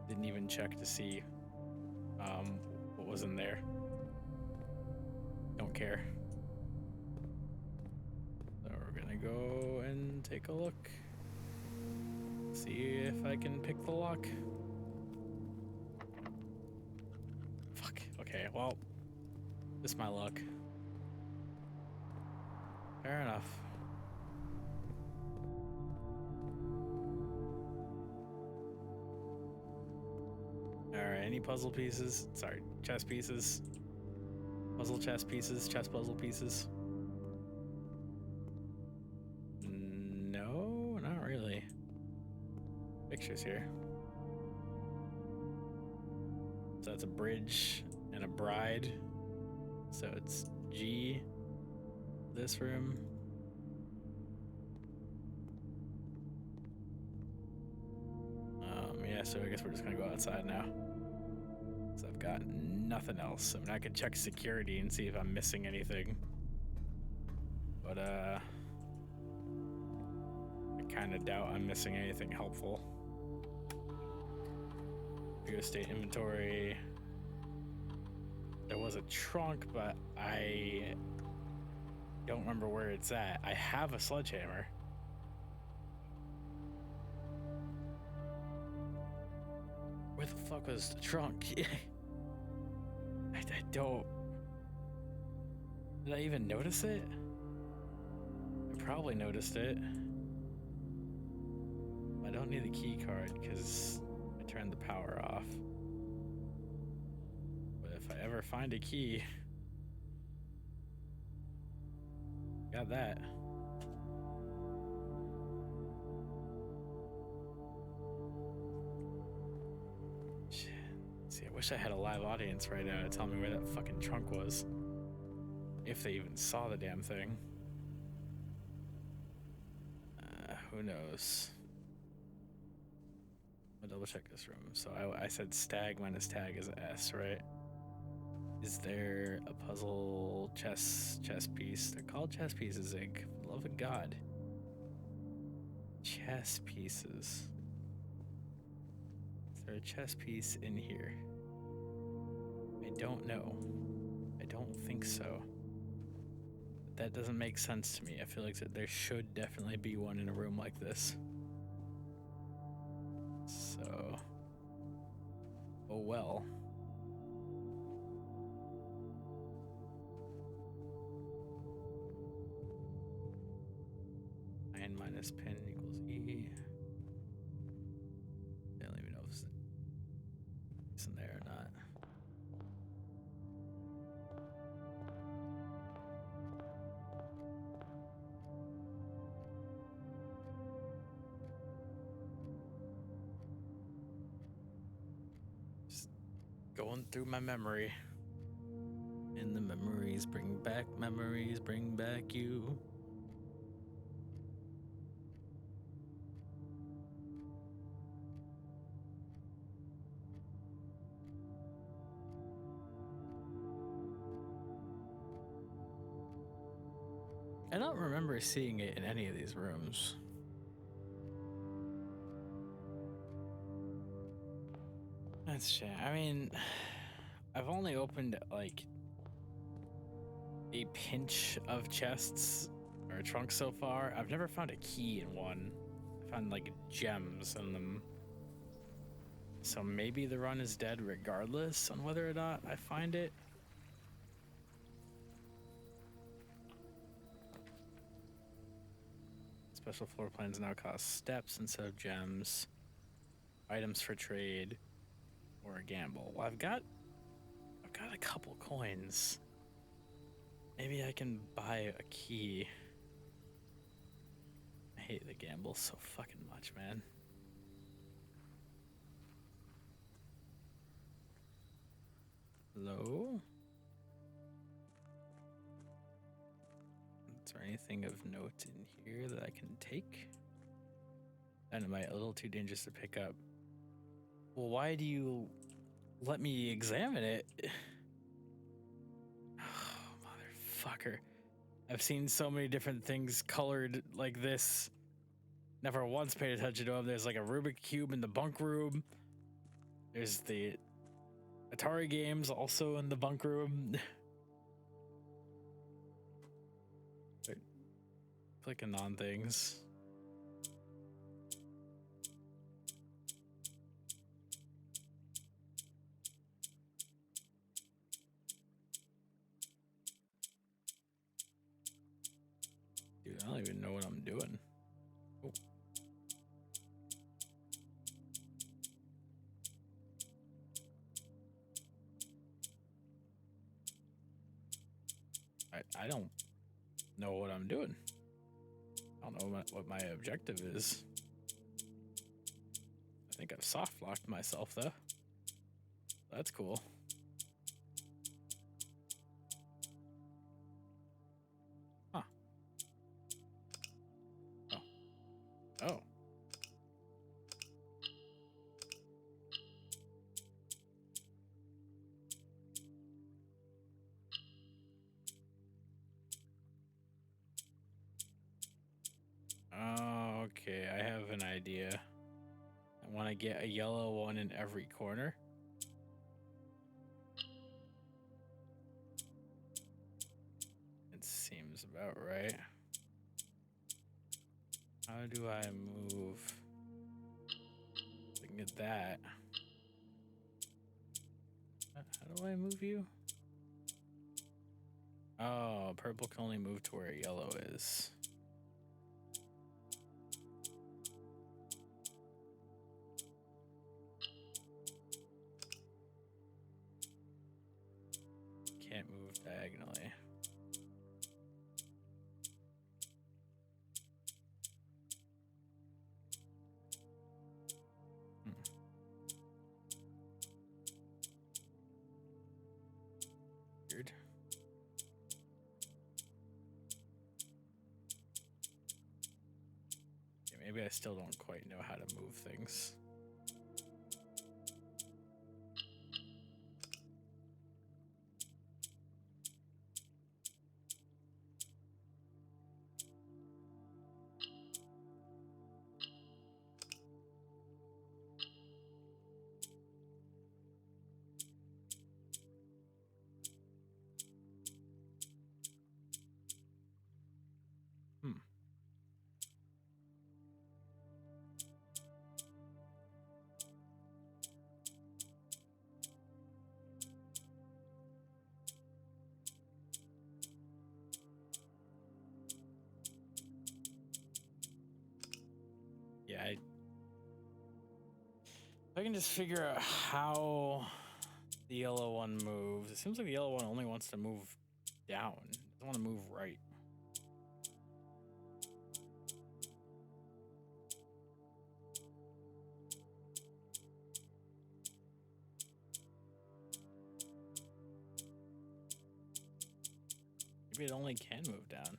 Didn't even check to see what was in there. Don't care. So we're gonna go and take a look. See if I can pick the lock. Fuck. Okay, well, this is my luck. Fair enough. Alright, any puzzle pieces? Sorry, chess pieces. Puzzle chess pieces, chess puzzle pieces. No, not really. Pictures here. So that's a bridge and a bride. So it's G, this room. Yeah, so I guess we're just gonna go outside now. So I've got nothing else. I mean, I could check security and see if I'm missing anything. But, I kinda doubt I'm missing anything helpful. Real estate inventory. There was a trunk, but I don't remember where it's at. I have a sledgehammer. Where the fuck was the trunk? I don't... Did I even notice it? I probably noticed it. I don't need the key card because I turned the power off. But if I ever find a key... Got that. Shit. See, I wish I had a live audience right now to tell me where that fucking trunk was. If they even saw the damn thing. Who knows? I'll double check this room. So I said stag minus tag is S, right? Is there a puzzle chess piece? They're called chess pieces, Inc. For the love of God. Chess pieces. Is there a chess piece in here? I don't know. I don't think so. But that doesn't make sense to me. I feel like there should definitely be one in a room like this. So, oh well. 9 minus pin equals E. I don't even know if it's in there or not. Just going through my memory. And the memories bring back you. I don't remember seeing it in any of these rooms. That's shit. I mean, I've only opened like a pinch of chests or trunks so far. I've never found a key in one. I found like gems in them. So maybe the run is dead regardless on whether or not I find it. Special floor plans now cost steps instead of gems. Items for trade or a gamble. Well, I've got a couple coins. Maybe I can buy a key. I hate the gamble so fucking much, man. Hello? Is there anything of note in here that I can take? Dynamite, a little too dangerous to pick up. Well, why do you let me examine it? Oh, motherfucker. I've seen so many different things colored like this. Never once paid attention to them. There's like a Rubik Cube in the bunk room. There's the Atari games also in the bunk room. Clicking on things. Dude, I don't even know what I'm doing. Oh. I don't know what I'm doing. I don't know what my objective is. I think I've soft locked myself though. That's cool. Huh. Oh. Oh. Okay, I have an idea. I want to get a yellow one in every corner. It seems about right. How do I move? I can get that. How do I move you? Oh, purple can only move to where yellow is. Can't move diagonally. Weird. Yeah, maybe I still don't quite know how to move things. I can just figure out how the yellow one moves. It seems like the yellow one only wants to move down. It doesn't want to move right. Maybe it only can move down.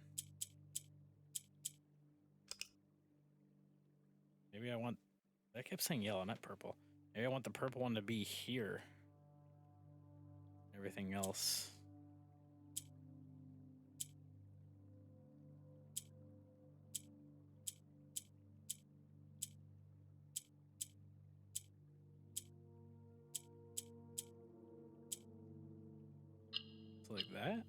Maybe I want... I kept saying yellow, not purple. Maybe I want the purple one to be here. Everything else. So like that?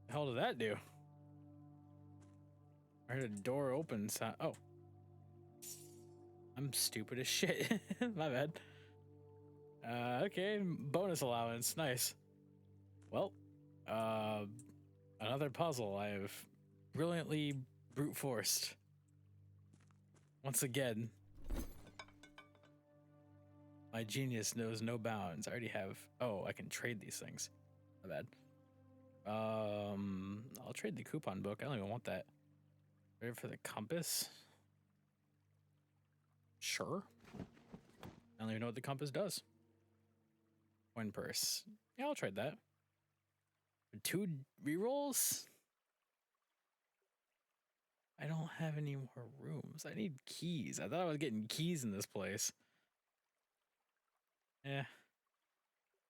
The hell did that do? I heard a door open. Oh. I'm stupid as shit. My bad. Okay, bonus allowance. Nice. Well, another puzzle I have brilliantly brute forced. Once again, my genius knows no bounds. I already have... Oh, I can trade these things. My bad. I'll trade the coupon book. I don't even want that. Ready for the compass? Sure. I don't even know what the compass does. Coin purse. Yeah, I'll trade that. 2 rerolls? I don't have any more rooms. I need keys. I thought I was getting keys in this place. Yeah.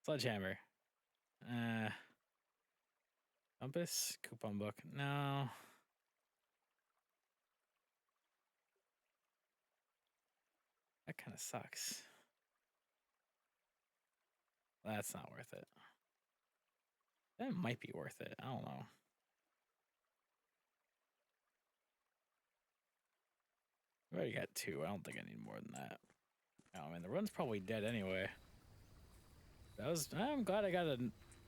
Sledgehammer. Compass? Coupon book. No. That kind of sucks. That's not worth it. That might be worth it. I don't know. I already got 2. I don't think I need more than that. I mean, the run's probably dead anyway. I'm glad I got at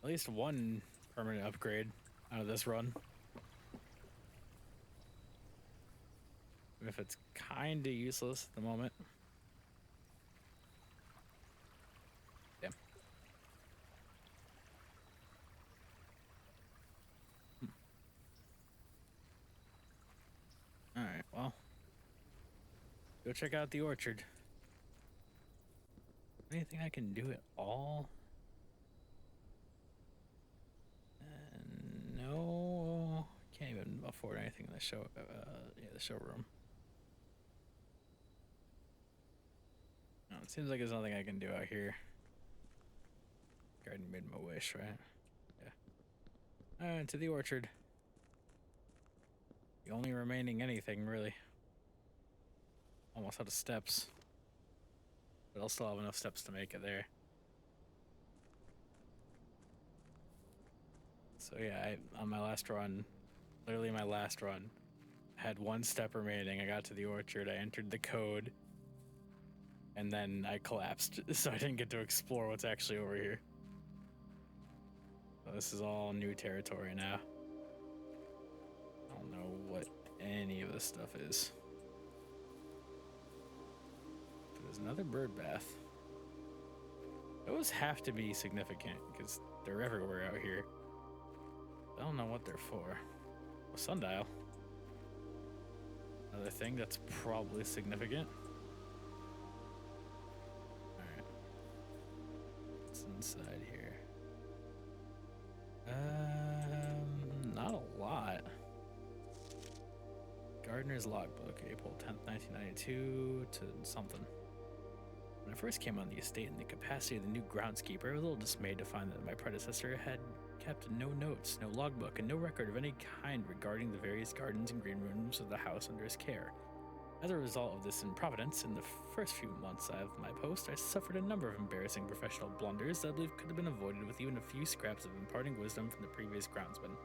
least 1 permanent upgrade out of this run. Even if it's kinda useless at the moment. Damn. Alright, well. Go check out the orchard. Anything I can do at all? No. Can't even afford anything in the show. The showroom. No, it seems like there's nothing I can do out here. Garden made my wish, right? Yeah. Alright, to the orchard. The only remaining anything, really. Almost out of steps. But I'll still have enough steps to make it there. So yeah, on my last run, literally my last run, I had 1 step remaining. I got to the orchard, I entered the code, and then I collapsed, so I didn't get to explore what's actually over here. So this is all new territory now. I don't know what any of this stuff is. There's another bird bath. Those have to be significant because they're everywhere out here. I don't know what they're for. A sundial. Another thing that's probably significant. Alright. What's inside here? Not a lot. Gardener's logbook, April 10th, 1992 to something. When I first came on the estate in the capacity of the new groundskeeper, I was a little dismayed to find that my predecessor had kept no notes, no logbook, and no record of any kind regarding the various gardens and green rooms of the house under his care. As a result of this improvidence, in the first few months of my post, I suffered a number of embarrassing professional blunders that I believe could have been avoided with even a few scraps of imparting wisdom from the previous groundsman.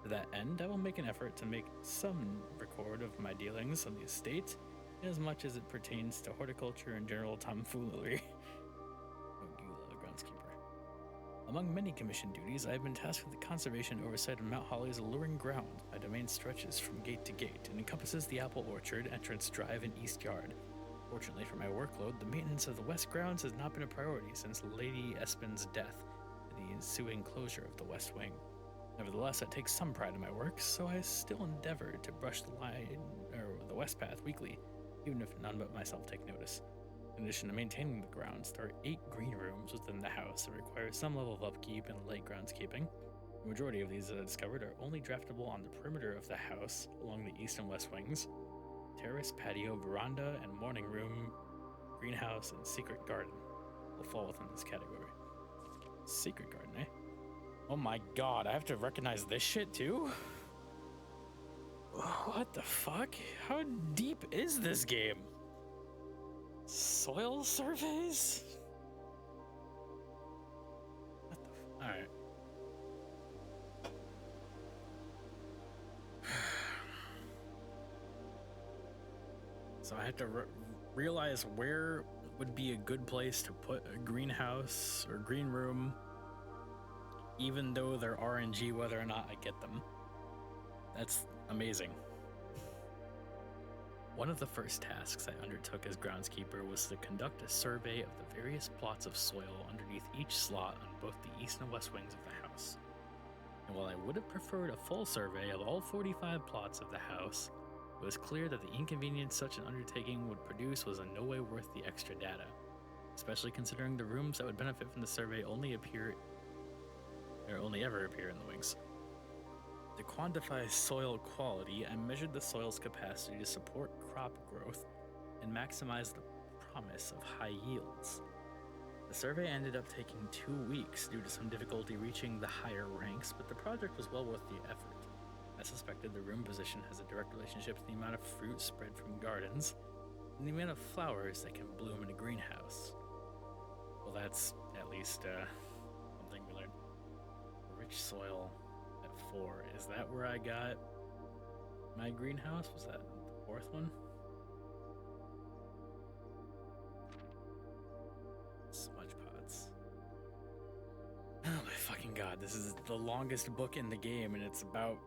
To that end, I will make an effort to make some record of my dealings on the estate, as much as it pertains to horticulture and general tomfoolery. Oh, Gula, groundskeeper. Among many commission duties, I have been tasked with the conservation oversight of Mount Holly's alluring grounds. My domain stretches from gate to gate and encompasses the apple orchard, entrance drive, and east yard. Fortunately for my workload, the maintenance of the west grounds has not been a priority since Lady Espen's death and the ensuing closure of the west wing. Nevertheless, I take some pride in my work, so I still endeavor to brush the west path weekly, even if none but myself take notice. In addition to maintaining the grounds, there are 8 green rooms within the house that require some level of upkeep and light groundscaping. The majority of these that I discovered are only draftable on the perimeter of the house, along the east and west wings. Terrace, patio, veranda, and morning room, greenhouse, and secret garden will fall within this category. Secret garden, eh? Oh my god, I have to recognize this shit too? What the fuck? How deep is this game? Soil surveys? What the alright. So I have to realize where would be a good place to put a greenhouse or green room, even though they're RNG whether or not I get them. That's amazing. One of the first tasks I undertook as groundskeeper was to conduct a survey of the various plots of soil underneath each slot on both the east and west wings of the house. And while I would have preferred a full survey of all 45 plots of the house, it was clear that the inconvenience such an undertaking would produce was in no way worth the extra data, especially considering the rooms that would benefit from the survey only ever appear in the wings. To quantify soil quality, I measured the soil's capacity to support crop growth and maximize the promise of high yields. The survey ended up taking 2 weeks due to some difficulty reaching the higher ranks, but the project was well worth the effort. I suspected the room position has a direct relationship to the amount of fruit spread from gardens and the amount of flowers that can bloom in a greenhouse. Well, that's at least something we learned. Rich soil at 4. Is that where I got my greenhouse? Was that the 4th one? Smudge pots. Oh my fucking god, this is the longest book in the game and it's about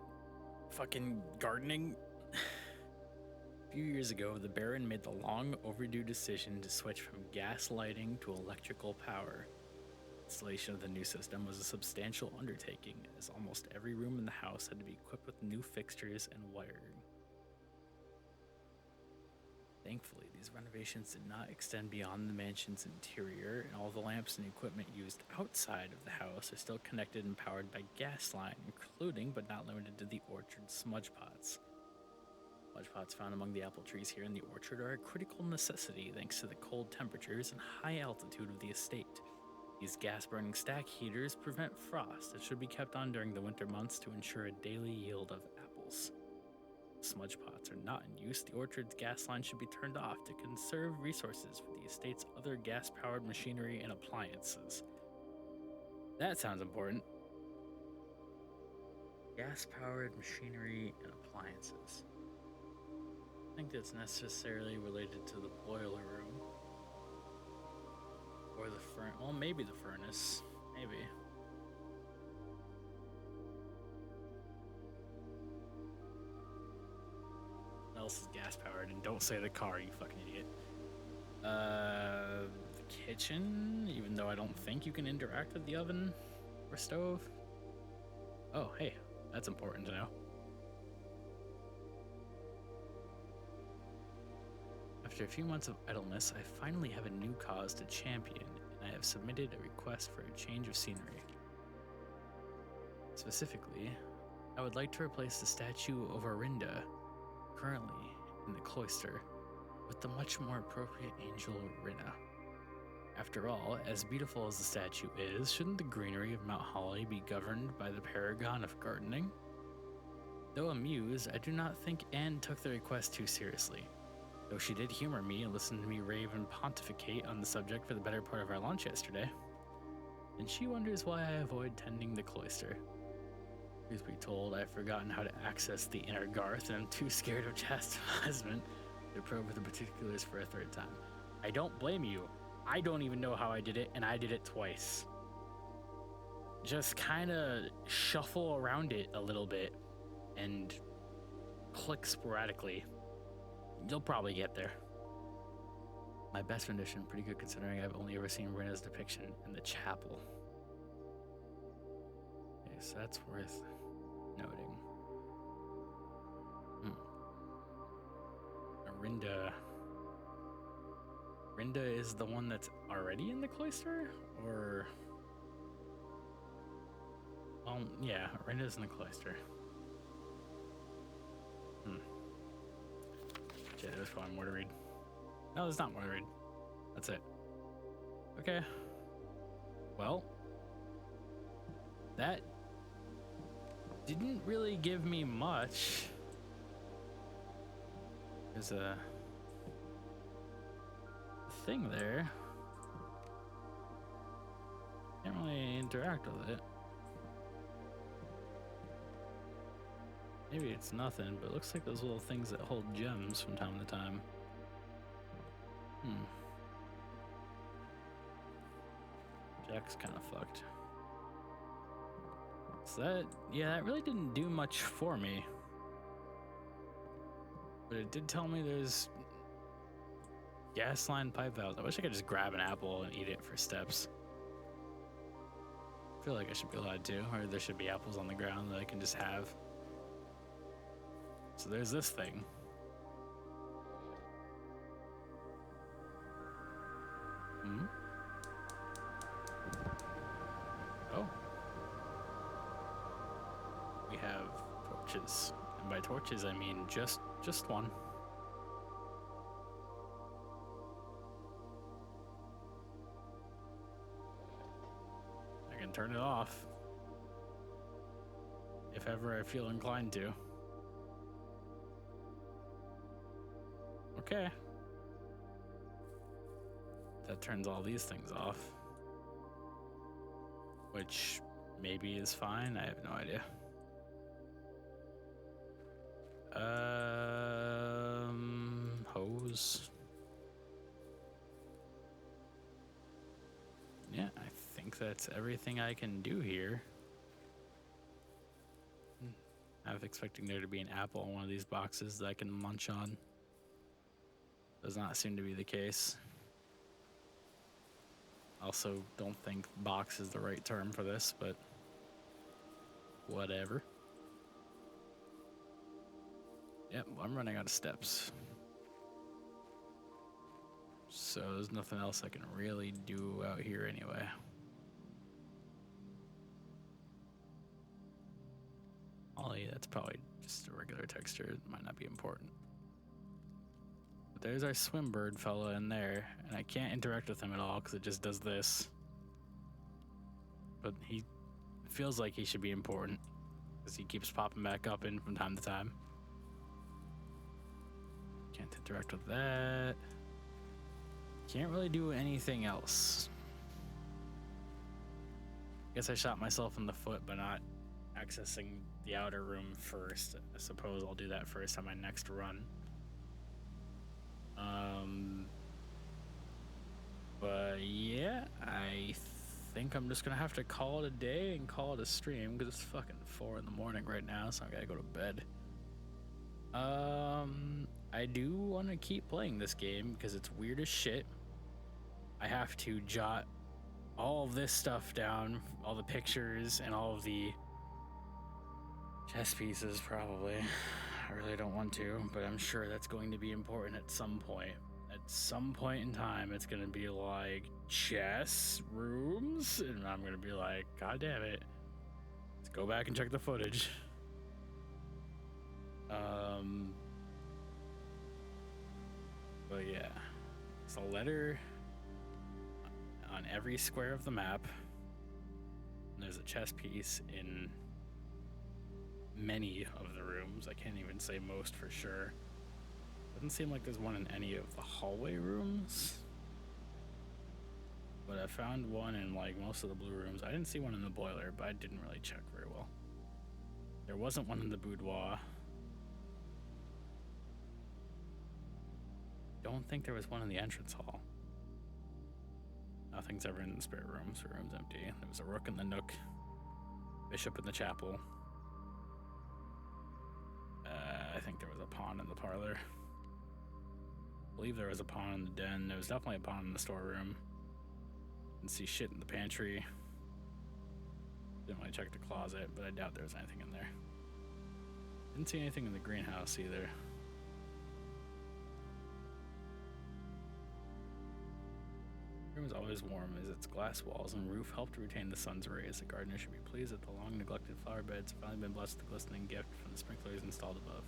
fucking gardening. A few years ago, the Baron made the long overdue decision to switch from gas lighting to electrical power. Installation of the new system was a substantial undertaking, as almost every room in the house had to be equipped with new fixtures and wiring. Thankfully, these renovations did not extend beyond the mansion's interior, and all the lamps and equipment used outside of the house are still connected and powered by gas line, including but not limited to the orchard smudge pots. Smudge pots found among the apple trees here in the orchard are a critical necessity thanks to the cold temperatures and high altitude of the estate. These gas-burning stack heaters prevent frost that should be kept on during the winter months to ensure a daily yield of apples. Smudge pots are not in use, the orchard's gas line should be turned off to conserve resources for the estate's other gas-powered machinery and appliances. That sounds important. Gas-powered machinery and appliances. I think that's necessarily related to the boiler room. Or the furnace. Well, maybe the furnace. Maybe. What else is gas powered? And don't say the car, you fucking idiot. The kitchen, even though I don't think you can interact with the oven or stove. Oh, hey, that's important to know. After a few months of idleness, I finally have a new cause to champion, and I have submitted a request for a change of scenery. Specifically, I would like to replace the statue of Orinda, currently in the cloister, with the much more appropriate angel Rinna. After all, as beautiful as the statue is, shouldn't the greenery of Mount Holly be governed by the paragon of gardening? Though amused, I do not think Anne took the request too seriously. Though she did humor me and listen to me rave and pontificate on the subject for the better part of our lunch yesterday. And she wonders why I avoid tending the cloister. Truth be told, I've forgotten how to access the inner garth and I'm too scared of chastisement to probe the particulars for a 3rd time. I don't blame you. I don't even know how I did it, and I did it twice. just kind of shuffle around it a little bit and click sporadically. You'll probably get there. My best rendition, pretty good considering I've only ever seen Rinna's depiction in the chapel. Okay, so that's worth noting. Rinda is the one that's already in the cloister? Or... yeah, Rinda's in the cloister. Shit, there's probably more to read. No, there's not more to read. That's it. Okay. Well, that didn't really give me much. There's a thing there. Can't really interact with it. Maybe it's nothing, but it looks like those little things that hold gems from time to time. Jack's kind of fucked. So that really didn't do much for me. But it did tell me there's gas line pipe valves. I wish I could just grab an apple and eat it for steps. I feel like I should be allowed to, or there should be apples on the ground that I can just have. So there's this thing. Oh. We have torches. And by torches, I mean just one. I can turn it off if ever I feel inclined to. Okay. That turns all these things off. Which maybe is fine, I have no idea. Hose. Yeah, I think that's everything I can do here. I was expecting there to be an apple in one of these boxes that I can munch on. Does not seem to be the case. Also, don't think box is the right term for this, but whatever. Yep, I'm running out of steps. So there's nothing else I can really do out here anyway. Ollie, that's probably just a regular texture. It might not be important. But there's our swim bird fella in there, and I can't interact with him at all because it just does this. But he feels like he should be important because he keeps popping back up in from time to time. Can't interact with that. Can't really do anything else. Guess I shot myself in the foot by not accessing the outer room first. I suppose I'll do that first on my next run. But yeah, I think I'm just gonna have to call it a day and call it a stream because it's fucking 4 in the morning right now, so I gotta go to bed. I do want to keep playing this game because it's weird as shit. I have to jot all of this stuff down, all the pictures and all of the chess pieces probably. I really don't want to, but I'm sure that's going to be important at some point. At some point in time, it's going to be like chess rooms, and I'm going to be like, God damn it. Let's go back and check the footage. But yeah, it's a letter on every square of the map. And there's a chess piece in many of the rooms. I can't even say most for sure. Doesn't seem like there's one in any of the hallway rooms. But I found one in like most of the blue rooms. I didn't see one in the boiler, but I didn't really check very well. There wasn't one in the boudoir. Don't think there was one in the entrance hall. Nothing's ever in the spare rooms. The room's empty. There was a rook in the nook. Bishop in the chapel. I think there was a pawn in the parlor. I believe there was a pawn in the den. There was definitely a pawn in the storeroom. Didn't see shit in the pantry. Didn't really check the closet, but I doubt there was anything in there. Didn't see anything in the greenhouse either. The room is always warm as its glass walls and roof help to retain the sun's rays. The gardener should be pleased that the long neglected flower beds have finally been blessed with a glistening gift from the sprinklers installed above.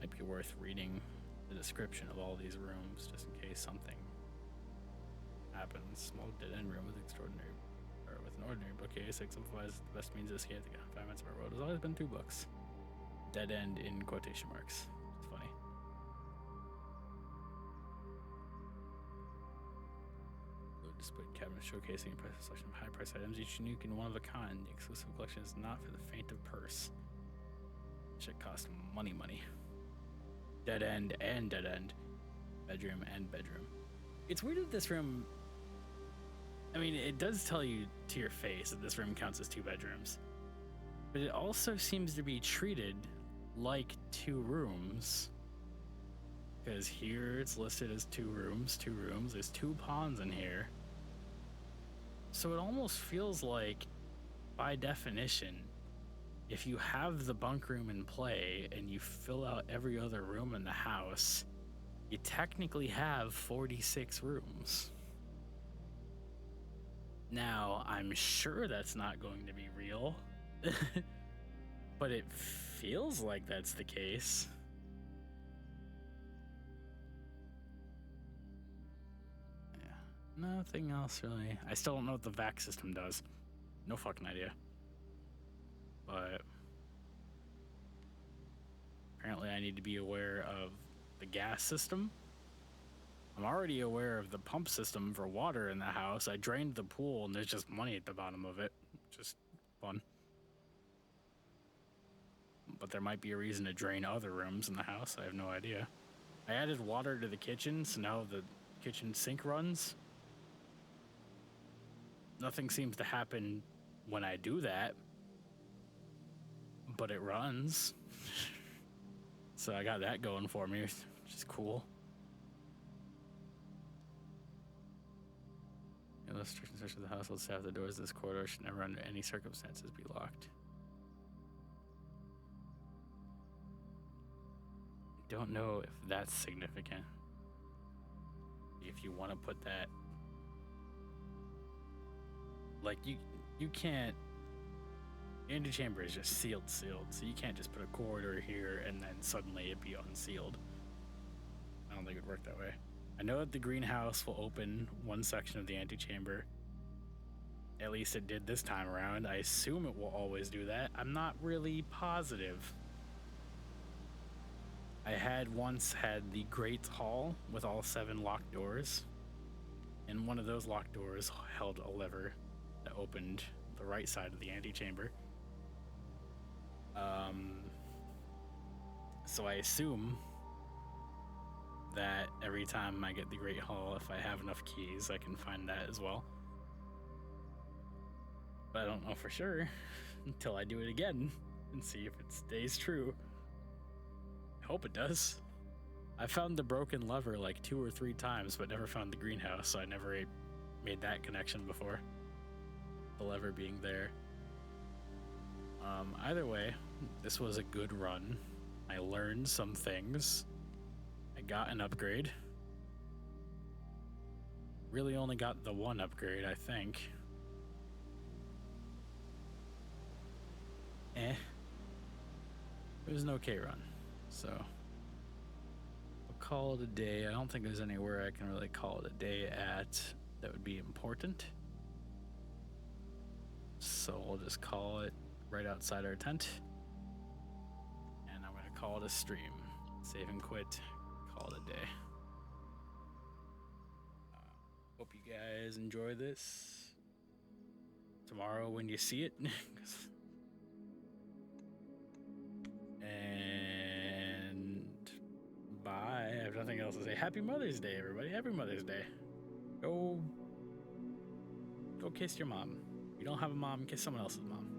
Might be worth reading the description of all these rooms just in case something happens. Small dead-end room with an ordinary bookcase exemplifies the best means to escape the confinements of our world. There's always been 2 books. Dead end in quotation marks. It's funny. Displayed cabinet showcasing a priceless selection of high-priced items, each unique and one of a kind. The exclusive collection is not for the faint of purse. Shit costs money. Dead end and dead end. Bedroom and bedroom. It's weird that this room... I mean, it does tell you to your face that this room counts as 2 bedrooms. But it also seems to be treated like 2 rooms. Because here it's listed as 2 rooms. There's 2 pawns in here. So it almost feels like, by definition, if you have the bunk room in play and you fill out every other room in the house, you technically have 46 rooms. Now, I'm sure that's not going to be real, but it feels like that's the case. Nothing else really. I still don't know what the vac system does. No fucking idea. But apparently I need to be aware of the gas system. I'm already aware of the pump system for water in the house. I drained the pool and there's just money at the bottom of it. Just fun. But there might be a reason to drain other rooms in the house. I have no idea. I added water to the kitchen, so now the kitchen sink runs. Nothing seems to happen when I do that, but it runs. So I got that going for me, which is cool. Illustrations such as the household staff, the doors of this corridor should never under any circumstances be locked. I don't know if that's significant. If you want to put that, like you can't. The antechamber is just sealed, so you can't just put a corridor here and then suddenly it be unsealed. I don't think it would work that way. I know that the greenhouse will open one section of the antechamber. At least it did this time around. I assume it will always do that. I'm not really positive. I had once had the Great Hall with all 7 locked doors, and one of those locked doors held a lever that opened the right side of the antechamber. So I assume that every time I get the Great Hall, if I have enough keys, I can find that as well. But I don't know for sure until I do it again and see if it stays true. I hope it does. I found the broken lever like 2 or 3 times, but never found the greenhouse, so I never made that connection before. The lever being there. Either way, this was a good run. I learned some things. I got an upgrade. Really only got the 1 upgrade, I think. It was an okay run, so we'll call it a day. I don't think there's anywhere I can really call it a day at that would be important. So we'll just call it right outside our tent. And I'm gonna call it a stream. Save and quit. Call it a day. Hope you guys enjoy this. Tomorrow when you see it. And bye. I have nothing else to say. Happy Mother's Day, everybody. Happy Mother's Day. Go kiss your mom. If you don't have a mom, kiss someone else's mom.